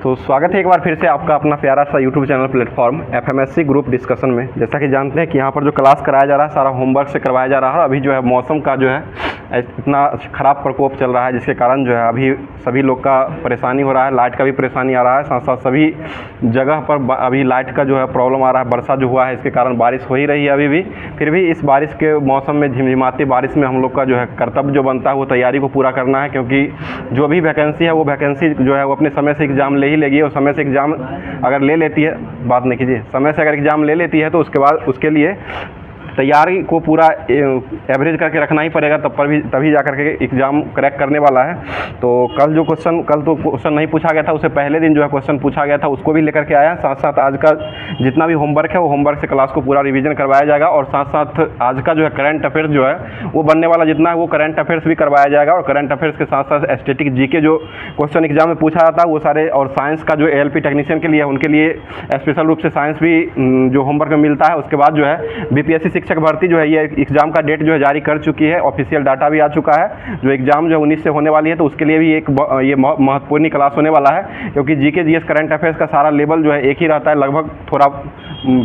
तो स्वागत है एक बार फिर से आपका अपना प्यारा सा YouTube channel platform FMSC group discussion में। जैसा कि जानते हैं कि यहाँ पर जो क्लास कराया जा रहा है सारा होमवर्क से करवाया जा रहा है। अभी जो है मौसम का जो है इतना ख़राब प्रकोप चल रहा है जिसके कारण जो है अभी सभी लोग का परेशानी हो रहा है। लाइट का भी परेशानी आ रहा है, साथ साथ सभी जगह पर अभी लाइट का जो है प्रॉब्लम आ रहा है। वर्षा जो हुआ है इसके कारण बारिश हो ही रही है अभी भी। फिर भी इस बारिश के मौसम में झिमझिमाती बारिश में हम लोग का जो है कर्तव्य जो बनता है वो तैयारी को पूरा करना है, क्योंकि जो भी वैकेंसी है वो वैकेंसी जो है वो अपने समय से एग्ज़ाम ले ही लेगी। और समय से एग्ज़ाम अगर ले लेती है, बात नहीं कीजिए, समय से अगर एग्ज़ाम ले लेती है तो उसके बाद उसके लिए तैयारी को पूरा एवरेज करके रखना ही पड़ेगा, तभी जा करके एग्ज़ाम क्रैक करने वाला है। तो कल तो क्वेश्चन नहीं पूछा गया था, उससे पहले दिन जो है क्वेश्चन पूछा गया था उसको भी लेकर के आया। साथ साथ आज का जितना भी होमवर्क है वो होमवर्क से क्लास को पूरा रिवीजन करवाया जाएगा। और साथ साथ आज का जो है करंट अफेयर्स जो है वो बनने वाला जितना है वो करंट अफेयर्स भी करवाया जाएगा। और करंट अफेयर्स के साथ साथ स्टैटिक जीके जो क्वेश्चन एग्जाम में पूछा जाता है वो सारे, और साइंस का जो एएलपी टेक्नीशियन के लिए है उनके लिए स्पेशल रूप से साइंस भी जो होमवर्क में मिलता है। उसके बाद जो है बीपीएससी शिक्षक भर्ती जो है ये एग्ज़ाम का डेट जो है जारी कर चुकी है, ऑफिशियल डाटा भी आ चुका है। जो एग्ज़ाम जो है 19 से होने वाली है तो उसके लिए भी एक ये महत्वपूर्ण क्लास होने वाला है, क्योंकि जीके जीएस करंट अफेयर्स का सारा लेवल जो है एक ही रहता है, लगभग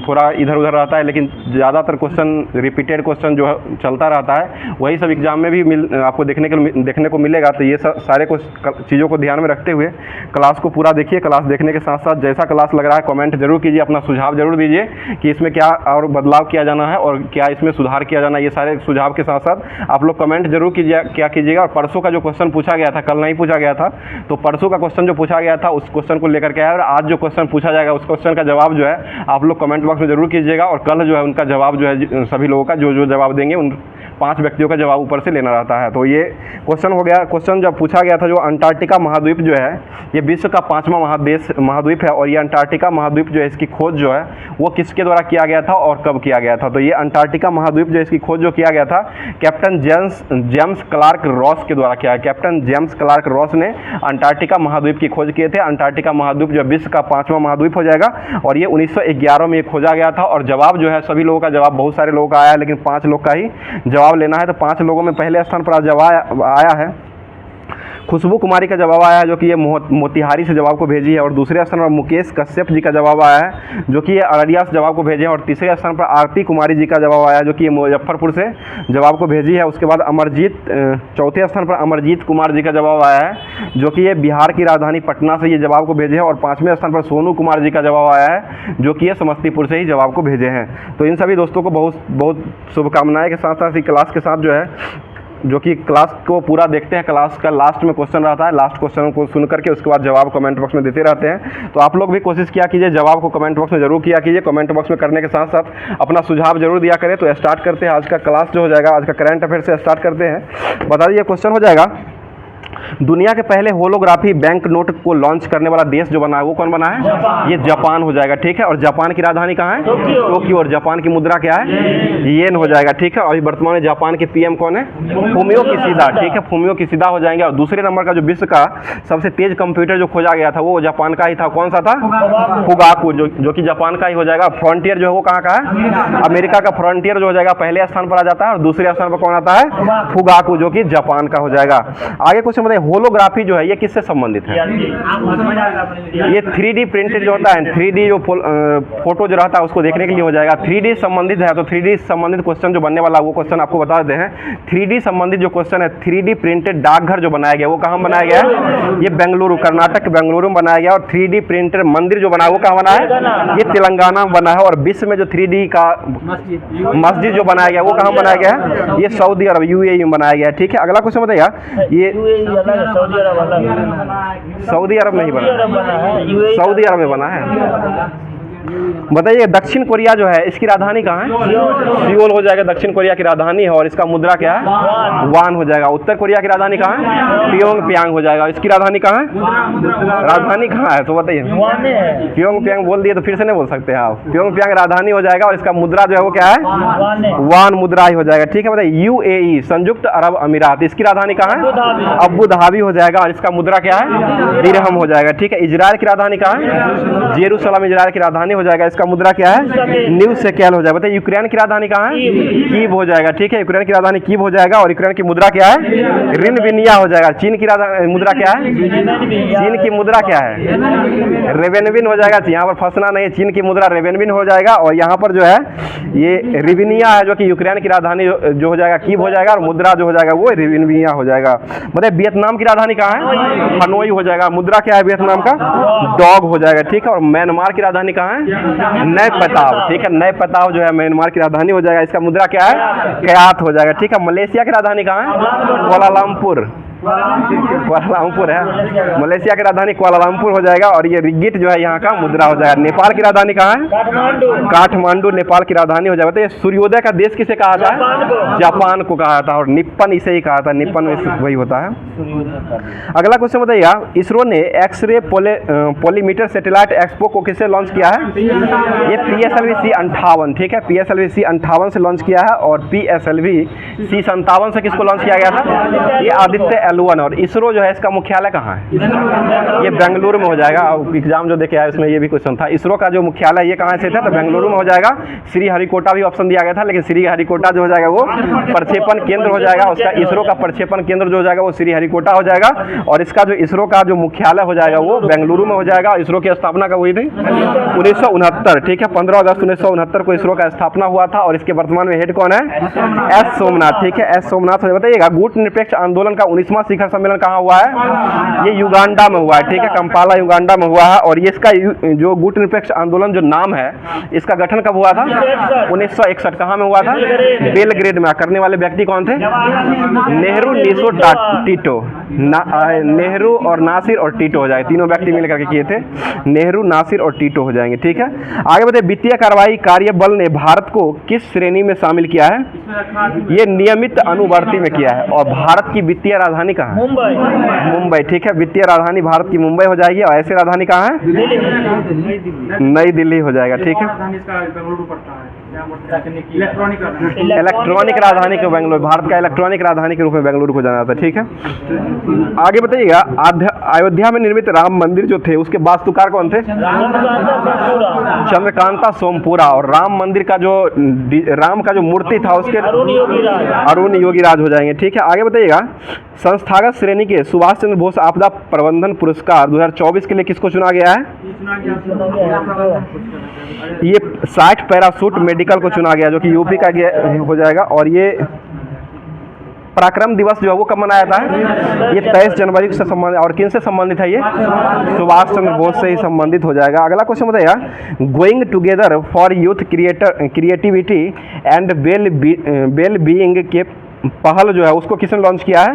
थोड़ा इधर उधर रहता है, लेकिन ज़्यादातर क्वेश्चन रिपीटेड क्वेश्चन जो है चलता रहता है। वही सब एग्ज़ाम में भी आपको देखने को मिलेगा। तो ये सारे चीज़ों को ध्यान में रखते हुए क्लास को पूरा देखिए। क्लास देखने के साथ साथ जैसा क्लास लग रहा है कमेंट जरूर कीजिए, अपना सुझाव जरूर दीजिए कि इसमें क्या और बदलाव किया जाना है और क्या इसमें सुधार किया जाना है। ये सारे सुझाव के साथ साथ आप लोग कमेंट जरूर कीजिएगा। और परसों का जो क्वेश्चन पूछा गया था, कल नहीं पूछा गया था, तो परसों का क्वेश्चन जो पूछा गया था उस क्वेश्चन को लेकर के आया। और आज जो क्वेश्चन पूछा जाएगा उस क्वेश्चन का जवाब जो है आप लोग कमेंट बॉक्स में जरूर कीजिएगा। और कल जो है उनका जवाब जो है सभी लोगों का जो जवाब देंगे उन 5 व्यक्तियों का जवाब ऊपर से लेना रहता है। तो ये क्वेश्चन हो गया। क्वेश्चन जब पूछा गया था जो अंटार्कटिका महाद्वीप जो है ये विश्व का 5वां महाद्वीप है, और ये अंटार्कटिका महाद्वीप जो है इसकी खोज जो है वो किसके द्वारा किया गया था और कब किया गया था। तो ये अंटार्कटिका महाद्वीप जो इसकी खोज जो किया गया था कैप्टन जेम्स क्लार्क रॉस के द्वारा किया है। कैप्टन जेम्स क्लार्क रॉस ने अंटार्कटिका महाद्वीप की खोज किए थे। अंटार्कटिका महाद्वीप जो विश्व का 5वां महाद्वीप हो जाएगा, और ये 1911 में खोजा गया था। और जवाब जो है सभी लोगों का जवाब, बहुत सारे लोगों का आया है, लेकिन 5 लोग का ही जवाब लेना है। तो 5 लोगों में पहले स्थान पर जवाब आया है खुशबू कुमारी का जवाब आया है, जो कि ये मोतिहारी से जवाब को भेजी है। और दूसरे स्थान पर मुकेश कश्यप जी का जवाब आया है, जो कि ये अररिया से जवाब को भेजे हैं। और तीसरे स्थान पर आरती कुमारी जी का जवाब आया है, जो कि ये मुजफ्फरपुर से जवाब को भेजी है। उसके बाद चौथे स्थान पर अमरजीत कुमार जी का जवाब आया है, जो कि ये बिहार की राजधानी पटना से ये जवाब को भेजे हैं। और 5वें स्थान पर सोनू कुमार जी का जवाब आया है, जो कि ये समस्तीपुर से ही जवाब को भेजे हैं। तो इन सभी दोस्तों को बहुत बहुत शुभकामनाएं के साथ साथ क्लास के साथ जो कि क्लास को पूरा देखते हैं। क्लास का लास्ट में क्वेश्चन रहता है, लास्ट क्वेश्चन को सुन करके उसके बाद जवाब कमेंट बॉक्स में देते रहते हैं। तो आप लोग भी कोशिश किया कीजिए, जवाब को कमेंट बॉक्स में जरूर किया कीजिए। कमेंट बॉक्स में करने के साथ साथ अपना सुझाव जरूर दिया करें। तो स्टार्ट करते हैं आज का क्लास जो हो जाएगा। आज का करंट अफेयर से स्टार्ट करते हैं। बता दीजिए क्वेश्चन हो जाएगा, दुनिया के पहले होलोग्राफी बैंक नोट को लॉन्च करने वाला देश जो बना है वो कौन बना है? ये जापान हो जाएगा, ठीक है। और जापान की राजधानी कहाँ है? टोक्यो। और जापान की मुद्रा क्या है? येन हो जाएगा, ठीक है। और वर्तमान में जापान के पीएम कौन है? फुमियो किशिदा, ठीक है, फुमियो किशिदा हो जाएंगे। और दूसरे नंबर का जो विश्व का सबसे तेज कंप्यूटर जो खोजा गया था वो जापान का ही था, कौन सा था? फुगाकू, जो कि जापान का ही हो जाएगा। फ्रंटियर जो है वो कहाँ का है? अमेरिका का फ्रंटियर जो हो जाएगा पहले स्थान पर आ जाता है। और दूसरे स्थान पर कौन आता है? फुगाकू, जो कि जापान का हो जाएगा। आगे क्वेश्चन बताइए, होलोग्राफी जो है ये किससे संबंधित है? ये 3D प्रिंटेड जो होता है, 3D जो फोटो जो रहता है उसको देखने के लिए हो जाएगा। 3D संबंधित है, तो 3D संबंधित क्वेश्चन जो बनने वाला वो क्वेश्चन आपको बता देते हैं। 3D संबंधित जो क्वेश्चन है, 3D प्रिंटेड डाकघर जो बनाया गया वो कहाँ बनाया गया है? ये बेंगलुरु, कर्नाटक बेंगलुरु में बनाया गया। और 3D प्रिंटेड मंदिर जो बना है वो कहाँ बना है? ये तेलंगाना में बना है। और विश्व में जो 3D का मस्जिद जो बनाया गया वो कहाँ बनाया गया है? ये सऊदी अरब, यूएई में बनाया गया है, ठीक है। अगला क्वेश्चन बताइएगा, ये सऊदी अरब नहीं बना, सऊदी अरब में बना है। बताइए दक्षिण कोरिया जो है इसकी राजधानी कहाँ है? सियोल हो जाएगा, दक्षिण कोरिया की राजधानी है। और इसका मुद्रा क्या है? वान हो जाएगा। उत्तर कोरिया की राजधानी कहाँ है? प्योंगयांग हो जाएगा। इसकी राजधानी कहाँ है? राजधानी कहाँ है तो बताइए। प्योंगयांग बोल दिए तो फिर से नहीं बोल सकते आप। प्योंगयांग राजधानी हो जाएगा। और इसका मुद्रा जो है वो क्या है? वान मुद्रा ही हो जाएगा, ठीक है। बताइए यूएई, संयुक्त अरब अमीरात, इसकी राजधानी कहाँ है? अबू धाबी हो जाएगा। और इसका मुद्रा क्या है? दिरहम हो जाएगा, ठीक है। इजराइल की राजधानी कहाँ है? जेरूसलम इजराइल की राजधानी राजधानी हो जाएगा, इसका मुद्रा क्या है? न्यू शेकेल हो जाएगा। बताइए यूक्रेन की राजधानी कहाँ है? कीव हो जाएगा, ठीक है, यूक्रेन की राजधानी कीव हो जाएगा। और यूक्रेन की मुद्रा क्या है? रिनविनिया हो जाएगा। चीन की राजधानी मुद्रा क्या है? चीन की मुद्रा क्या है? रेवेनविन हो जाएगा। यहाँ पर फंसना नहीं है, चीन की मुद्रा रेवेनविन हो जाएगा। और यहाँ पर जो है ये रिविनिया है जो कि यूक्रेन की राजधानी जो हो जाएगा कीव हो जाएगा, और मुद्रा जो हो जाएगा वो रिविनिया हो जाएगा। बताइए वियतनाम की राजधानी कहाँ है? हनोई हो जाएगा। मुद्रा क्या है वियतनाम का? डॉग हो जाएगा, ठीक है। और म्यांमार की राजधानी कहाँ है? नए पताव, ठीक है, नए पताव जो है म्यांमार की राजधानी हो जाएगा, इसका मुद्रा क्या है? क्यात हो जाएगा, ठीक है। मलेशिया की राजधानी कहाँ है? कुआलालंपुर, कुआलालंपुर है, मलेशिया की राजधानी कुआलालंपुर हो जाएगा। और ये रिगिट जो है यहाँ का मुद्रा हो जाएगा। नेपाल की राजधानी कहाँ है? काठमांडू नेपाल की राजधानी हो जाएगा। तो ये सूर्योदय का देश किसे कहा था? जापान को कहा था। और निप्पन इसे ही कहा था, निप्पन वही होता है। अगला क्वेश्चन बताइए आप, इसरो ने एक्सरे पोलीमीटर सैटेलाइट एक्सपो को किससे लॉन्च किया है? ये PSLV-C58, ठीक है, PSLV-C58 से लॉन्च किया है। और PSLV-C57 से किसको लॉन्च किया गया था? ये आदित्य L1। और इसरो जो है इसका मुख्यालय कहाँ है? ये बेंगलुरु में हो जाएगा। एग्जाम जो देखे आए उसमें ये भी क्वेश्चन था। इसरो का जो मुख्यालय ये कहाँ से था? तो बेंगलुरु में हो जाएगा। श्रीहरिकोटा भी ऑप्शन दिया गया था, लेकिन श्रीहरिकोटा जो हो जाएगा वो प्रक्षेपण केंद्र हो जाएगा। उसका इसरो का प्रक्षेपण केंद्र जो हो जाएगा वो श्रीहरिकोटा हो जाएगा। और इसका जो इसरो का जो मुख्यालय हो जाएगा वो बेंगलुरु में हो जाएगा। इसरो की स्थापना कब हुई थी? 1969, ठीक है, 15 अगस्त 1969 को इसरो का स्थापना हुआ था। और इसके वर्तमान में हेड कौन है? एस सोमनाथ, ठीक है, एस सोमनाथ। बताइएगा गुट निरपेक्ष आंदोलन का 19वां शिखर सम्मेलन कहाँ हुआ है? ये युगांडा में हुआ है, ठीक है, कंपाला युगांडा में हुआ है। और ये इसका जो गुट निरपेक्ष आंदोलन जो नाम है इसका गठन कब हुआ था? 1961। कहाँ में हुआ था? बेलग्रेड में। करने वाले व्यक्ति कौन थे? नेहरू, नीसो, टीटो। नेहरू और नासिर और टीटो हो जाएंगे, तीनों व्यक्ति मिलकर के किए थे। नेहरू, नासिर और टीटो हो जाएंगे, ठीक है। आगे बताइए वित्तीय कार्रवाई कार्य बल ने भारत को किस श्रेणी में शामिल किया है? ये नियमित अनुवर्ती में किया है। और भारत की वित्तीय राजधानी कहाँ है? मुंबई, ठीक है, वित्तीय राजधानी भारत की मुंबई हो जाएगी। और ऐसी राजधानी कहाँ है? नई दिल्ली हो जाएगा, ठीक है। इलेक्ट्रॉनिक राजधानी को बेंगलुरु, भारत का इलेक्ट्रॉनिक राजधानी के रूप में बेंगलुरु को जाना जाता है, ठीक है। आगे बताइएगा अयोध्या में निर्मित राम मंदिर जो थे उसके वास्तुकार कौन थे? चंद्रकांता सोमपुरा। और राम मंदिर का जो राम का जो मूर्ति था उसके अरुण योगी राज हो जाएंगे, ठीक है। आगे बताइएगा संस्थागत श्रेणी के सुभाष चंद्र बोस आपदा प्रबंधन पुरस्कार 2024 के लिए किसको चुना गया है? ये 60 पैराशूट मेडिकल को चुना गया जो कि यूपी का हो जाएगा। और ये पराक्रम दिवस जो है वो कब मनाया था? ये 23 जनवरी से संबंधित। और किन से संबंधित है? ये सुभाष चंद्र बोस से ही संबंधित हो जाएगा। अगला क्वेश्चन बताइएगा going together for youth creativity and well being के पहल जो है उसको किसने लॉन्च किया है?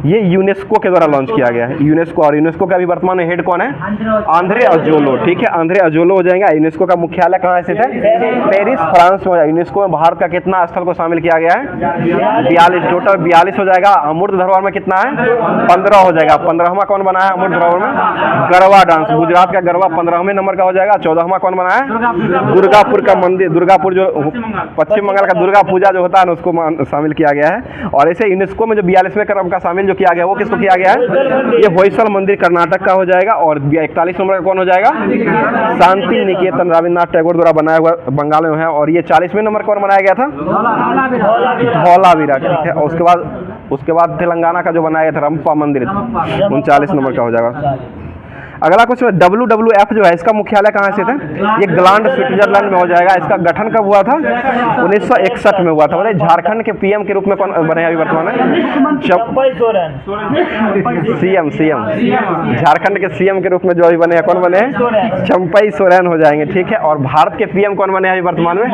ये यूनेस्को के द्वारा लॉन्च किया गया है, यूनेस्को। और यूनेस्को का भी वर्तमान में हेड कौन है? आंद्रे अजोलो, ठीक है, आंद्रे अजोलो हो जाएंगे। यूनेस्को का मुख्यालय कहाँ स्थित है? पेरिस, फ्रांस में। यूनेस्को में भारत का कितना स्थल को शामिल किया गया है? 42, टोटल 42 हो जाएगा। अमूर्त धरोहर में कितना है? 15 हो जाएगा। 15वां कौन बना है अमूर्त धरोहर में? गरबा डांस, गुजरात का गरबा 15वें नंबर का हो जाएगा। 14वां कौन बना है? दुर्गापुर का मंदिर, दुर्गापुर जो पश्चिम बंगाल का दुर्गा पूजा जो होता है उसको शामिल किया गया है। और ऐसे यूनेस्को में जो 42वें क्रम का शामिल जो किया गया वो किसको किया गया है? ये होयसल मंदिर कर्नाटक का हो जाएगा। और 41 नंबर का कौन हो जाएगा? शांति निकेतन रविन्द्रनाथ टैगोर द्वारा बनाया हुआ बंगाल में है। और ये 40वें नंबर कौन बनाया गया था? धौलावीरा, ठीक है। और उसके बाद तेलंगाना का जो बनाया गया था रंपा मंदिर 39 नंबर का हो जाएगा। अगला क्वेश्चन WWF जो है इसका मुख्यालय कहाँ स्थित है? ये ग्लांड स्विट्जरलैंड में हो जाएगा। इसका गठन कब हुआ था? 1961 में हुआ था। बोले झारखंड के PM के रूप में कौन बने अभी वर्तमान में? CM झारखंड के CM के रूप में जो अभी बने हैं कौन बने हैं? चंपई सोरेन हो जाएंगे, ठीक है। और भारत के PM कौन बने अभी वर्तमान में?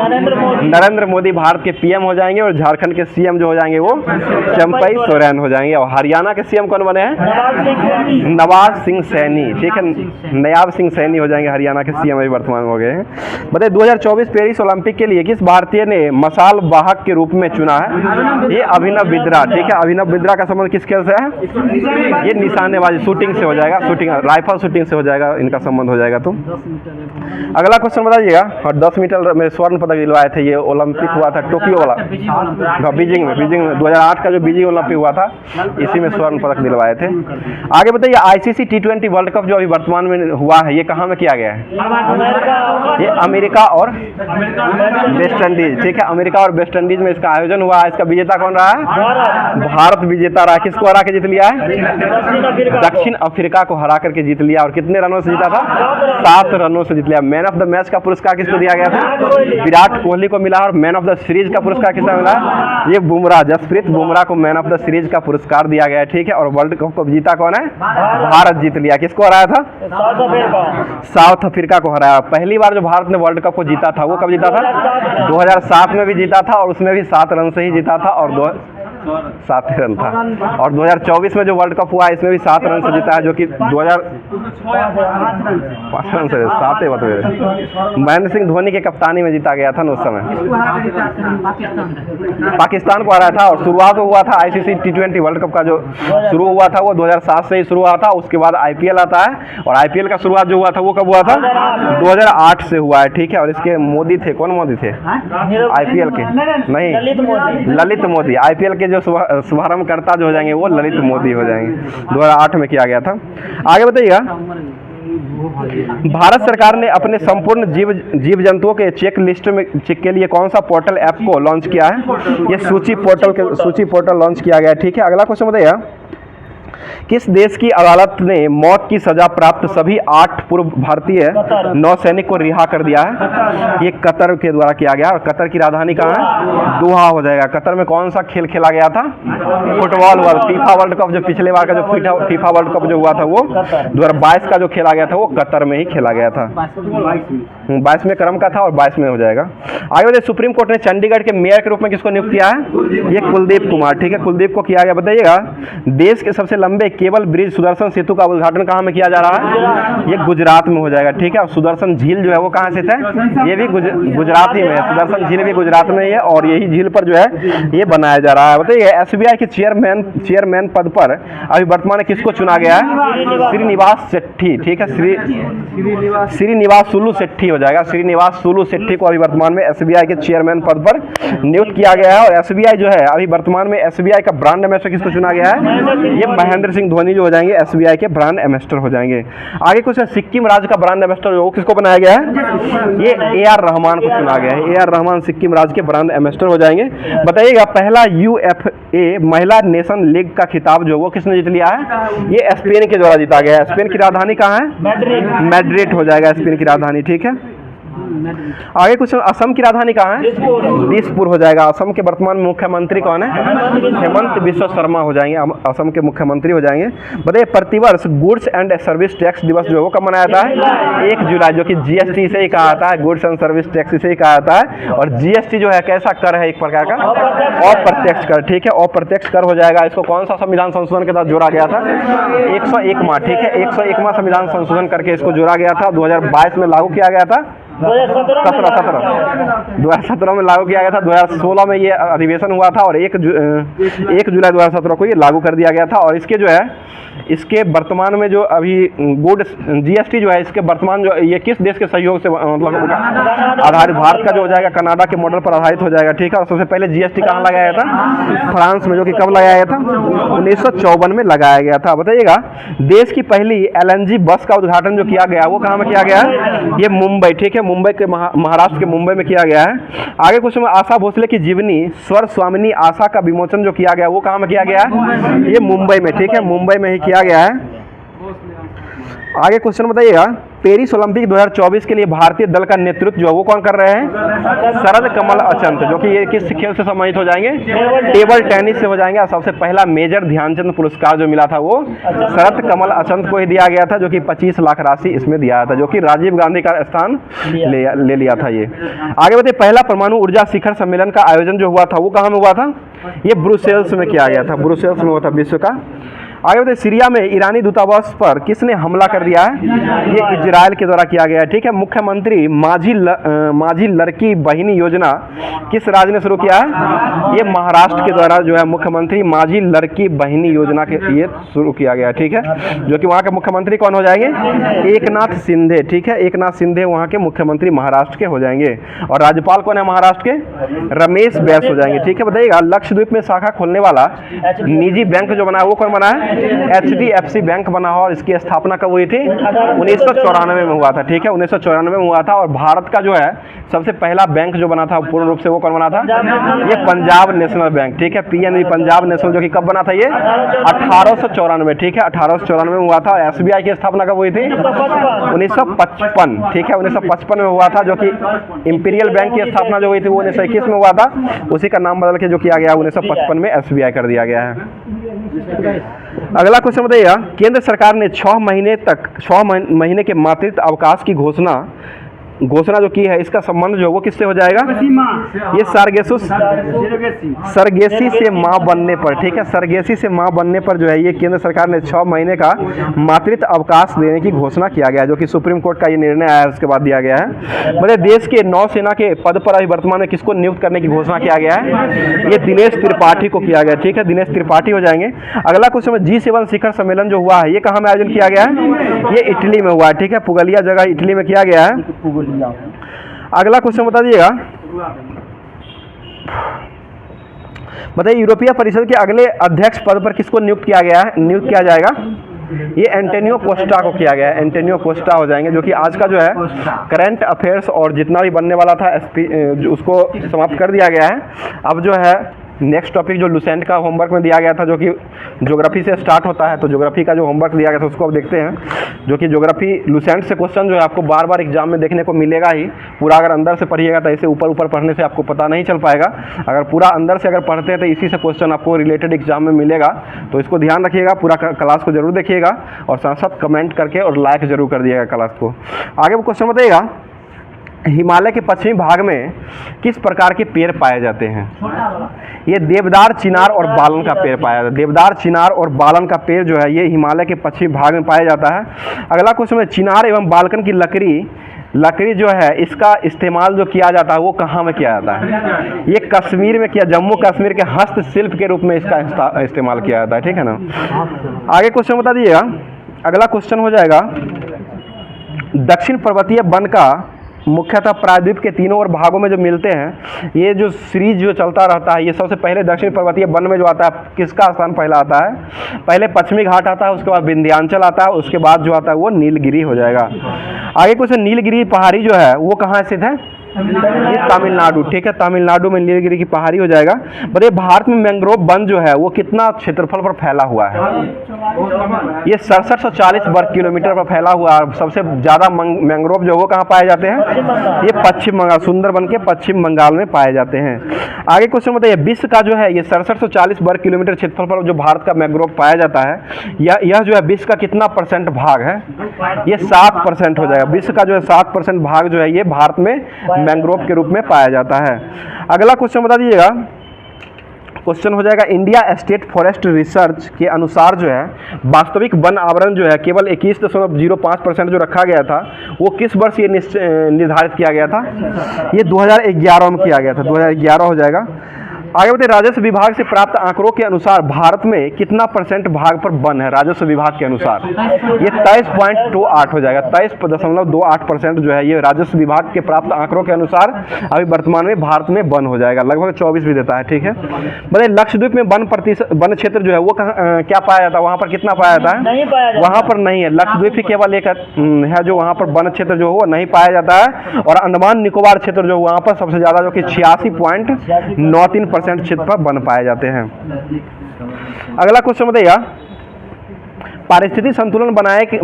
नरेंद्र मोदी भारत के PM हो जाएंगे। और झारखंड के CM जो हो जाएंगे वो चंपई सोरेन हो जाएंगे। और हरियाणा के CM कौन बने हैं? नवाज सिंह सैनी, ठीक है, नयाब सिंह सैनी हो जाएंगे हरियाणा के CM अभी वर्तमान में हो गए हैं। बताइए 2024 पेरिस ओलंपिक के लिए किस भारतीय ने मशाल वाहक के रूप में चुना है? ये अभिनव बिंद्रा, ठीक है। अभिनव बिंद्रा का संबंध किस खेल से है? ये निशानेबाजी, शूटिंग से हो जाएगा, शूटिंग राइफल शूटिंग से हो जाएगा, इनका संबंध हो जाएगा। तो अगला क्वेश्चन बताइएगा। और 10 मीटर में स्वर्ण पदक दिलवाए थे, ये ओलंपिक हुआ था टोक्यो वाला, बीजिंग में 2008 का जो बीजिंग ओलंपिक हुआ था इसी में स्वर्ण पदक दिलवाए थे। आगे बताइए ICC T20 वर्ल्ड कप जो अभी वर्तमान में हुआ है, ये कहाँ में किया गया है? ये अमेरिका और वेस्ट इंडीज, ठीक है, अमेरिका और वेस्ट इंडीज में इसका आयोजन हुआ है। इसका विजेता कौन रहा है? भारत विजेता रहा। किसको हरा के जीत लिया है? दक्षिण अफ्रीका को हरा करके जीत लिया। और कितने रनों से जीता था? 7 रनों से जीत लिया। मैन ऑफ द मैच का पुरस्कार किसको दिया गया था? विराट कोहली को मिला। और मैन ऑफ द सीरीज का पुरस्कार किसको मिला? ये बुमराह, जसप्रीत बुमराह को मैन ऑफ द सीरीज का पुरस्कार दिया गया है, ठीक है। और वर्ल्ड कप को जीता कौन है? भारत जीत लिया। किसको हराया था? साउथ अफ्रीका को हराया। पहली बार जो भारत ने वर्ल्ड कप को जीता था वो कब जीता था? 2007 में भी जीता था, और उसमें भी 7 रन से ही जीता था, और 7 रन था। और 2024 में जो वर्ल्ड कप हुआ इसमें भी 7 रन से जीता है, जो कि 5 रन से 7 ही बताइए। महेंद्र सिंह धोनी के कप्तानी में जीता गया था ना उस समय। पाकिस्तान को हराया था। और शुरुआत हुआ था ICC T20 वर्ल्ड कप का जो शुरू हुआ था वो 2007 से ही शुरू हुआ था। उसके बाद IPL आता है, और IPL का शुरुआत जो हुआ था वो कब हुआ था? 2008 से हुआ है, ठीक है। और इसके मोदी थे, कौन मोदी थे? IPL के नहीं, ललित मोदी। IPL के जो शुभारंभकर्ता जो हो जाएंगे वो ललित मोदी हो जाएंगे। 2008 में किया गया था। आगे बताइएगा। भारत सरकार ने अपने संपूर्ण जीव जंतुओं के चेक लिस्ट में चेक के लिए कौन सा पोर्टल ऐप को लॉन्च किया है? ये सूची पोर्टल लॉन्च किया गया है, ठीक है। अगला क्वेश्चन बताइएगा। किस देश की अदालत ने मौत की सजा प्राप्त सभी 8 पूर्व भारतीय नौसैनिक को रिहा कर दिया है? ये कतर के द्वारा किया गया। और कतर की राजधानी कहाँ है? दोहा हो जाएगा। कतर में कौन सा खेल खेला गया था? फुटबॉल हुआ। फीफा वर्ल्ड कप जो पिछले बार का जो फीफा वर्ल्ड कप जो हुआ था वो 2022 का जो खेला गया था वो कतर में ही खेला गया था। 22 में क्रम का था और 22 में हो जाएगा। आगे बताइए। सुप्रीम कोर्ट ने चंडीगढ़ के मेयर के रूप में किसको नियुक्त किया है? ये कुलदीप कुमार, ठीक है, कुलदीप को किया गया। बताइएगा। देश के सबसे लंबे केबल ब्रिज सुदर्शन सेतु का उद्घाटन कहाँ में किया जा रहा है? ये गुजरात में हो जाएगा, ठीक है। और सुदर्शन झील जो है वो कहाँ स्थित है? ये भी गुजरात ही में है। सुदर्शन झील भी गुजरात में ही है, और यही झील पर जो है ये बनाया जा रहा है। बताइए। SBI के चेयरमैन पद पर अभी वर्तमान में किसको चुना गया है? श्रीनिवास शेट्टी, ठीक है, श्रीनिवास सुलू शेट्टी हो जाएगा। श्रीनिवास सुलू शेट्टी को अभी वर्तमान में SBI के चेयरमैन पद पर नियुक्त किया गया है। और SBI जो है अभी वर्तमान में SBI का ब्रांड एम्बेसडर किसको चुना गया है? ये महेंद्र सिंह धोनी जो हो जाएंगे SBI के ब्रांड एम्बेसडर हो जाएंगे। आगे कुछ सिक्किम राज्य का ब्रांड एम्बेसडर जो किसको बनाया गया है? ये AR रहमान को चुना गया है। AR रहमान सिक्किम राज्य के ब्रांड एम्बेसडर हो जाएंगे। बताइएगा। पहला UFA महिला नेशन लीग का खिताब जो वो किसने जीत लिया है? ये स्पेन के द्वारा जीता गया है। स्पेन की राजधानी कहाँ है? मैड्रिड हो जाएगा स्पेन की राजधानी, ठीक है। आगे कुछ। असम की राजधानी कहाँ है? दिसपुर हो जाएगा। असम के वर्तमान मुख्यमंत्री कौन है? हेमंत बिश्व शर्मा हो जाएंगे, असम के मुख्यमंत्री हो जाएंगे। बताइए। प्रतिवर्ष गुड्स एंड सर्विस टैक्स दिवस जो है वो कब मनाया जाता है? 1 जुलाई, जो कि GST से ही कहा जाता है, गुड्स एंड सर्विस टैक्स से ही कहा जाता है। और GST जो है कैसा कर है? एक प्रकार का अप्रत्यक्ष कर, ठीक है, अप्रत्यक्ष कर हो जाएगा। इसको कौन सा संविधान संशोधन के साथ जोड़ा गया था? 101वां, ठीक है, 101वां संविधान संशोधन करके इसको जोड़ा गया था। 2022 में लागू किया गया था। 2017 में लागू किया गया था। 2016 में ये अधिवेशन हुआ था, और 1 जुलाई 2017 को ये लागू कर दिया गया था। और इसके जो है इसके वर्तमान में जो अभी गुड्स GST जो है इसके वर्तमान जो ये किस देश के सहयोग से मतलब आधारित? भारत का जो हो जाएगा कनाडा के मॉडल पर आधारित हो जाएगा, ठीक है। और सबसे पहले GST कहाँ लगाया गया था? फ्रांस में, जो कि कब लगाया गया था? 1954 में लगाया गया था। बताइएगा। देश की पहली LNG बस का उद्घाटन जो किया गया वो कहाँ में किया गया है? ये मुंबई, ठीक है, मुंबई के महाराष्ट्र के मुंबई में किया गया है। आगे कुछ। आशा भोसले की जीवनी स्वर स्वामिनी आशा का विमोचन जो किया गया वो कहाँ में किया गया है? ये मुंबई में, ठीक है, मुंबई में ही किया गया है। आगे क्वेश्चन बताइएगा। पेरिस ओलंपिक 2024 के लिए भारतीय दल का नेतृत्व जो है वो कौन कर रहे हैं? शरद कमल अचंत, जो कि ये किस खेल से सम्मानित हो जाएंगे? टेबल टेनिस से हो जाएंगे। और सबसे पहला मेजर ध्यानचंद पुरस्कार जो मिला था वो शरद कमल अचंत को ही दिया गया था, जो कि 25 लाख राशि इसमें दिया था, जो कि राजीव गांधी का स्थान ले लिया था ये। आगे बताइए। पहला परमाणु ऊर्जा शिखर सम्मेलन का आयोजन जो हुआ था वो कहाँ में हुआ था? ये ब्रुसेल्स में किया गया था, ब्रुसेल्स में हुआ था विश्व का। आगे बताइए। सीरिया में ईरानी दूतावास पर किसने हमला कर दिया है? ये इजराइल के द्वारा किया गया है, ठीक है। मुख्यमंत्री माझी लड़की बहिनी योजना किस राज्य ने शुरू किया है? ये महाराष्ट्र के द्वारा जो है मुख्यमंत्री माझी लड़की बहिनी योजना के ये शुरू किया गया है, ठीक है। जो कि वहाँ के मुख्यमंत्री कौन हो जाएंगे? एकनाथ शिंदे, ठीक है, एकनाथ शिंदे वहाँ के मुख्यमंत्री महाराष्ट्र के हो जाएंगे। और राज्यपाल कौन है महाराष्ट्र के? रमेश बैस हो जाएंगे, ठीक है। बताइएगा। लक्षद्वीप में शाखा खोलने वाला निजी बैंक जो बना है वो कौन बना है? HDFC बैंक बना हुआ और इसकी स्थापना कब हुई थी? 1994 में हुआ था। ठीक है, 1994 में हुआ था। और भारत का जो है सबसे पहला बैंक जो बना था पूर्ण रूप से, वो कौन बना था? ये पंजाब नेशनल बैंक। ठीक है, PNB, पंजाब नेशनल, जो कि कब बना था? ये 1894। ठीक है, 1894 में हुआ था। और SBI की स्थापना कब हुई थी? 1955। ठीक है, 1955 में हुआ था। जो कि इंपीरियल बैंक की स्थापना जो हुई थी वो 1921 में हुआ था। उसी का नाम बदल के जो किया गया 1955 में SBI कर दिया गया है। अगला क्वेश्चन बताइएगा, केंद्र सरकार ने 6 महीने के मातृत्व अवकाश की घोषणा जो की है, इसका संबंध जो वो किससे हो जाएगा? ये सरगेसी से मां बनने पर। ठीक है, सरगेसी से मां बनने पर जो है ये केंद्र सरकार ने 6 महीने का मातृत्व अवकाश देने की घोषणा किया गया, जो कि सुप्रीम कोर्ट का ये निर्णय आया है, उसके बाद दिया गया है। मतलब देश के नौसेना के पद पर अभी वर्तमान में किसको नियुक्त करने की घोषणा किया गया है? ये दिनेश त्रिपाठी को किया गया। ठीक है, दिनेश त्रिपाठी हो जाएंगे। अगला क्वेश्चन में G7 शिखर सम्मेलन जो हुआ है ये कहाँ में आयोजन किया गया है? ये इटली में हुआ है। ठीक है, पुगलिया जगह इटली में किया गया है। अगला क्वेश्चन बता दीजिएगा, बताइए यूरोपीय परिषद के अगले अध्यक्ष पद पर किसको नियुक्त किया जाएगा? ये एंटोनियो कोस्टा को किया गया है। एंटोनियो कोस्टा हो जाएंगे, जो कि आज का जो है करंट अफेयर्स और जितना भी बनने वाला था उसको समाप्त कर दिया गया है। अब जो है नेक्स्ट टॉपिक जो लुसेंट का होमवर्क में दिया गया था, जो कि ज्योग्राफी से स्टार्ट होता है, तो ज्योग्राफी का जो होमवर्क दिया गया था उसको अब देखते हैं। जो कि ज्योग्राफी लुसेंट से क्वेश्चन जो है आपको बार बार एग्जाम में देखने को मिलेगा ही। पूरा अगर अंदर से पढ़िएगा तो ऐसे ऊपर पढ़ने से आपको पता नहीं चल पाएगा। अगर पूरा अंदर से अगर पढ़ते हैं तो इसी से क्वेश्चन आपको रिलेटेड एग्जाम में मिलेगा। तो इसको ध्यान रखिएगा, पूरा क्लास को जरूर देखिएगा और साथ साथ कमेंट करके और लाइक जरूर कर दिएगा क्लास को। आगे वो क्वेश्चन बताइएगा, हिमालय के पश्चिमी भाग में किस प्रकार के पेड़ पाए जाते हैं? ये देवदार, चिनार और बालन का पेड़ पाया जाता है। देवदार, चिनार और बालन का पेड़ जो है ये हिमालय के पश्चिमी भाग में पाया जाता है। अगला क्वेश्चन है, चिनार एवं बालकन की लकड़ी जो है इसका इस्तेमाल जो किया जाता है वो कहाँ में किया जाता है? ये कश्मीर में किया, जम्मू कश्मीर के हस्तशिल्प के रूप में इसका इस्तेमाल किया जाता है। ठीक है ना। आगे क्वेश्चन बता दीजिएगा, अगला क्वेश्चन हो जाएगा, दक्षिण पर्वतीय वन का मुख्यतः प्रायद्वीप के तीनों और भागों में जो मिलते हैं, ये जो सीरीज जो चलता रहता है, ये सबसे पहले दक्षिण पर्वतीय वन में जो आता है किसका स्थान पहला आता है? पहले पश्चिमी घाट आता है, उसके बाद विंध्याचल आता है, उसके बाद जो आता है वो नीलगिरी हो जाएगा। आगे कुछ नीलगिरी पहाड़ी जो है वो कहाँ स्थित है? ये तमिलनाडु। ठीक है, तमिलनाडु में नीलगिरी की पहाड़ी हो जाएगा। बताइए भारत में मैंग्रोव वन जो है वो कितना क्षेत्रफल पर फैला हुआ है? ये 6740 वर्ग किलोमीटर पर फैला हुआ है। सबसे ज्यादा मैंग्रोव जो वो कहाँ पाए जाते हैं? ये पश्चिम बंगाल, सुंदरबन के पश्चिम बंगाल में पाए जाते हैं। आगे क्वेश्चन बताइए, विश्व का जो है ये 6740 वर्ग किलोमीटर क्षेत्रफल पर जो भारत का मैंग्रोव पाया जाता है, यह जो है विश्व का कितना % भाग है? ये 7% हो जाएगा। विश्व का जो है 7% भाग जो है ये भारत में मैंग्रोव के रूप में पाया जाता है। अगला क्वेश्चन बता दीजिएगा, क्वेश्चन हो जाएगा, इंडिया स्टेट फॉरेस्ट रिसर्च के अनुसार जो है वास्तविक वन आवरण जो है केवल 21.05% जो रखा गया था वो किस वर्ष ये निर्धारित किया गया था? ये 2011 में किया गया था। 2011 हो जाएगा। आगे बताइए, राजस्व विभाग से प्राप्त आंकड़ों के अनुसार भारत में कितना % भाग पर वन है? राजस्व विभाग के अनुसार ये 23.28 हो जाएगा। 23.28% जो है ये राजस्व विभाग के प्राप्त आंकड़ों के अनुसार अभी वर्तमान में भारत में वन हो जाएगा। लगभग 24 भी देता है। ठीक है, बताइए लक्षद्वीप में वन क्षेत्र जो है वो क्या पाया जाता है? वहाँ पर कितना पाया जाता है? वहाँ पर नहीं है। लक्षद्वीप ही केवल एक है जो वहाँ पर वन क्षेत्र जो वो नहीं पाया जाता है। और अंडमान निकोबार क्षेत्र जो वहाँ पर सबसे ज़्यादा जो कि 86.93% क्षेत्र पर वन पाए जाते हैं। अगला क्वेश्चन बताइए, पारिस्थितिक संतुलन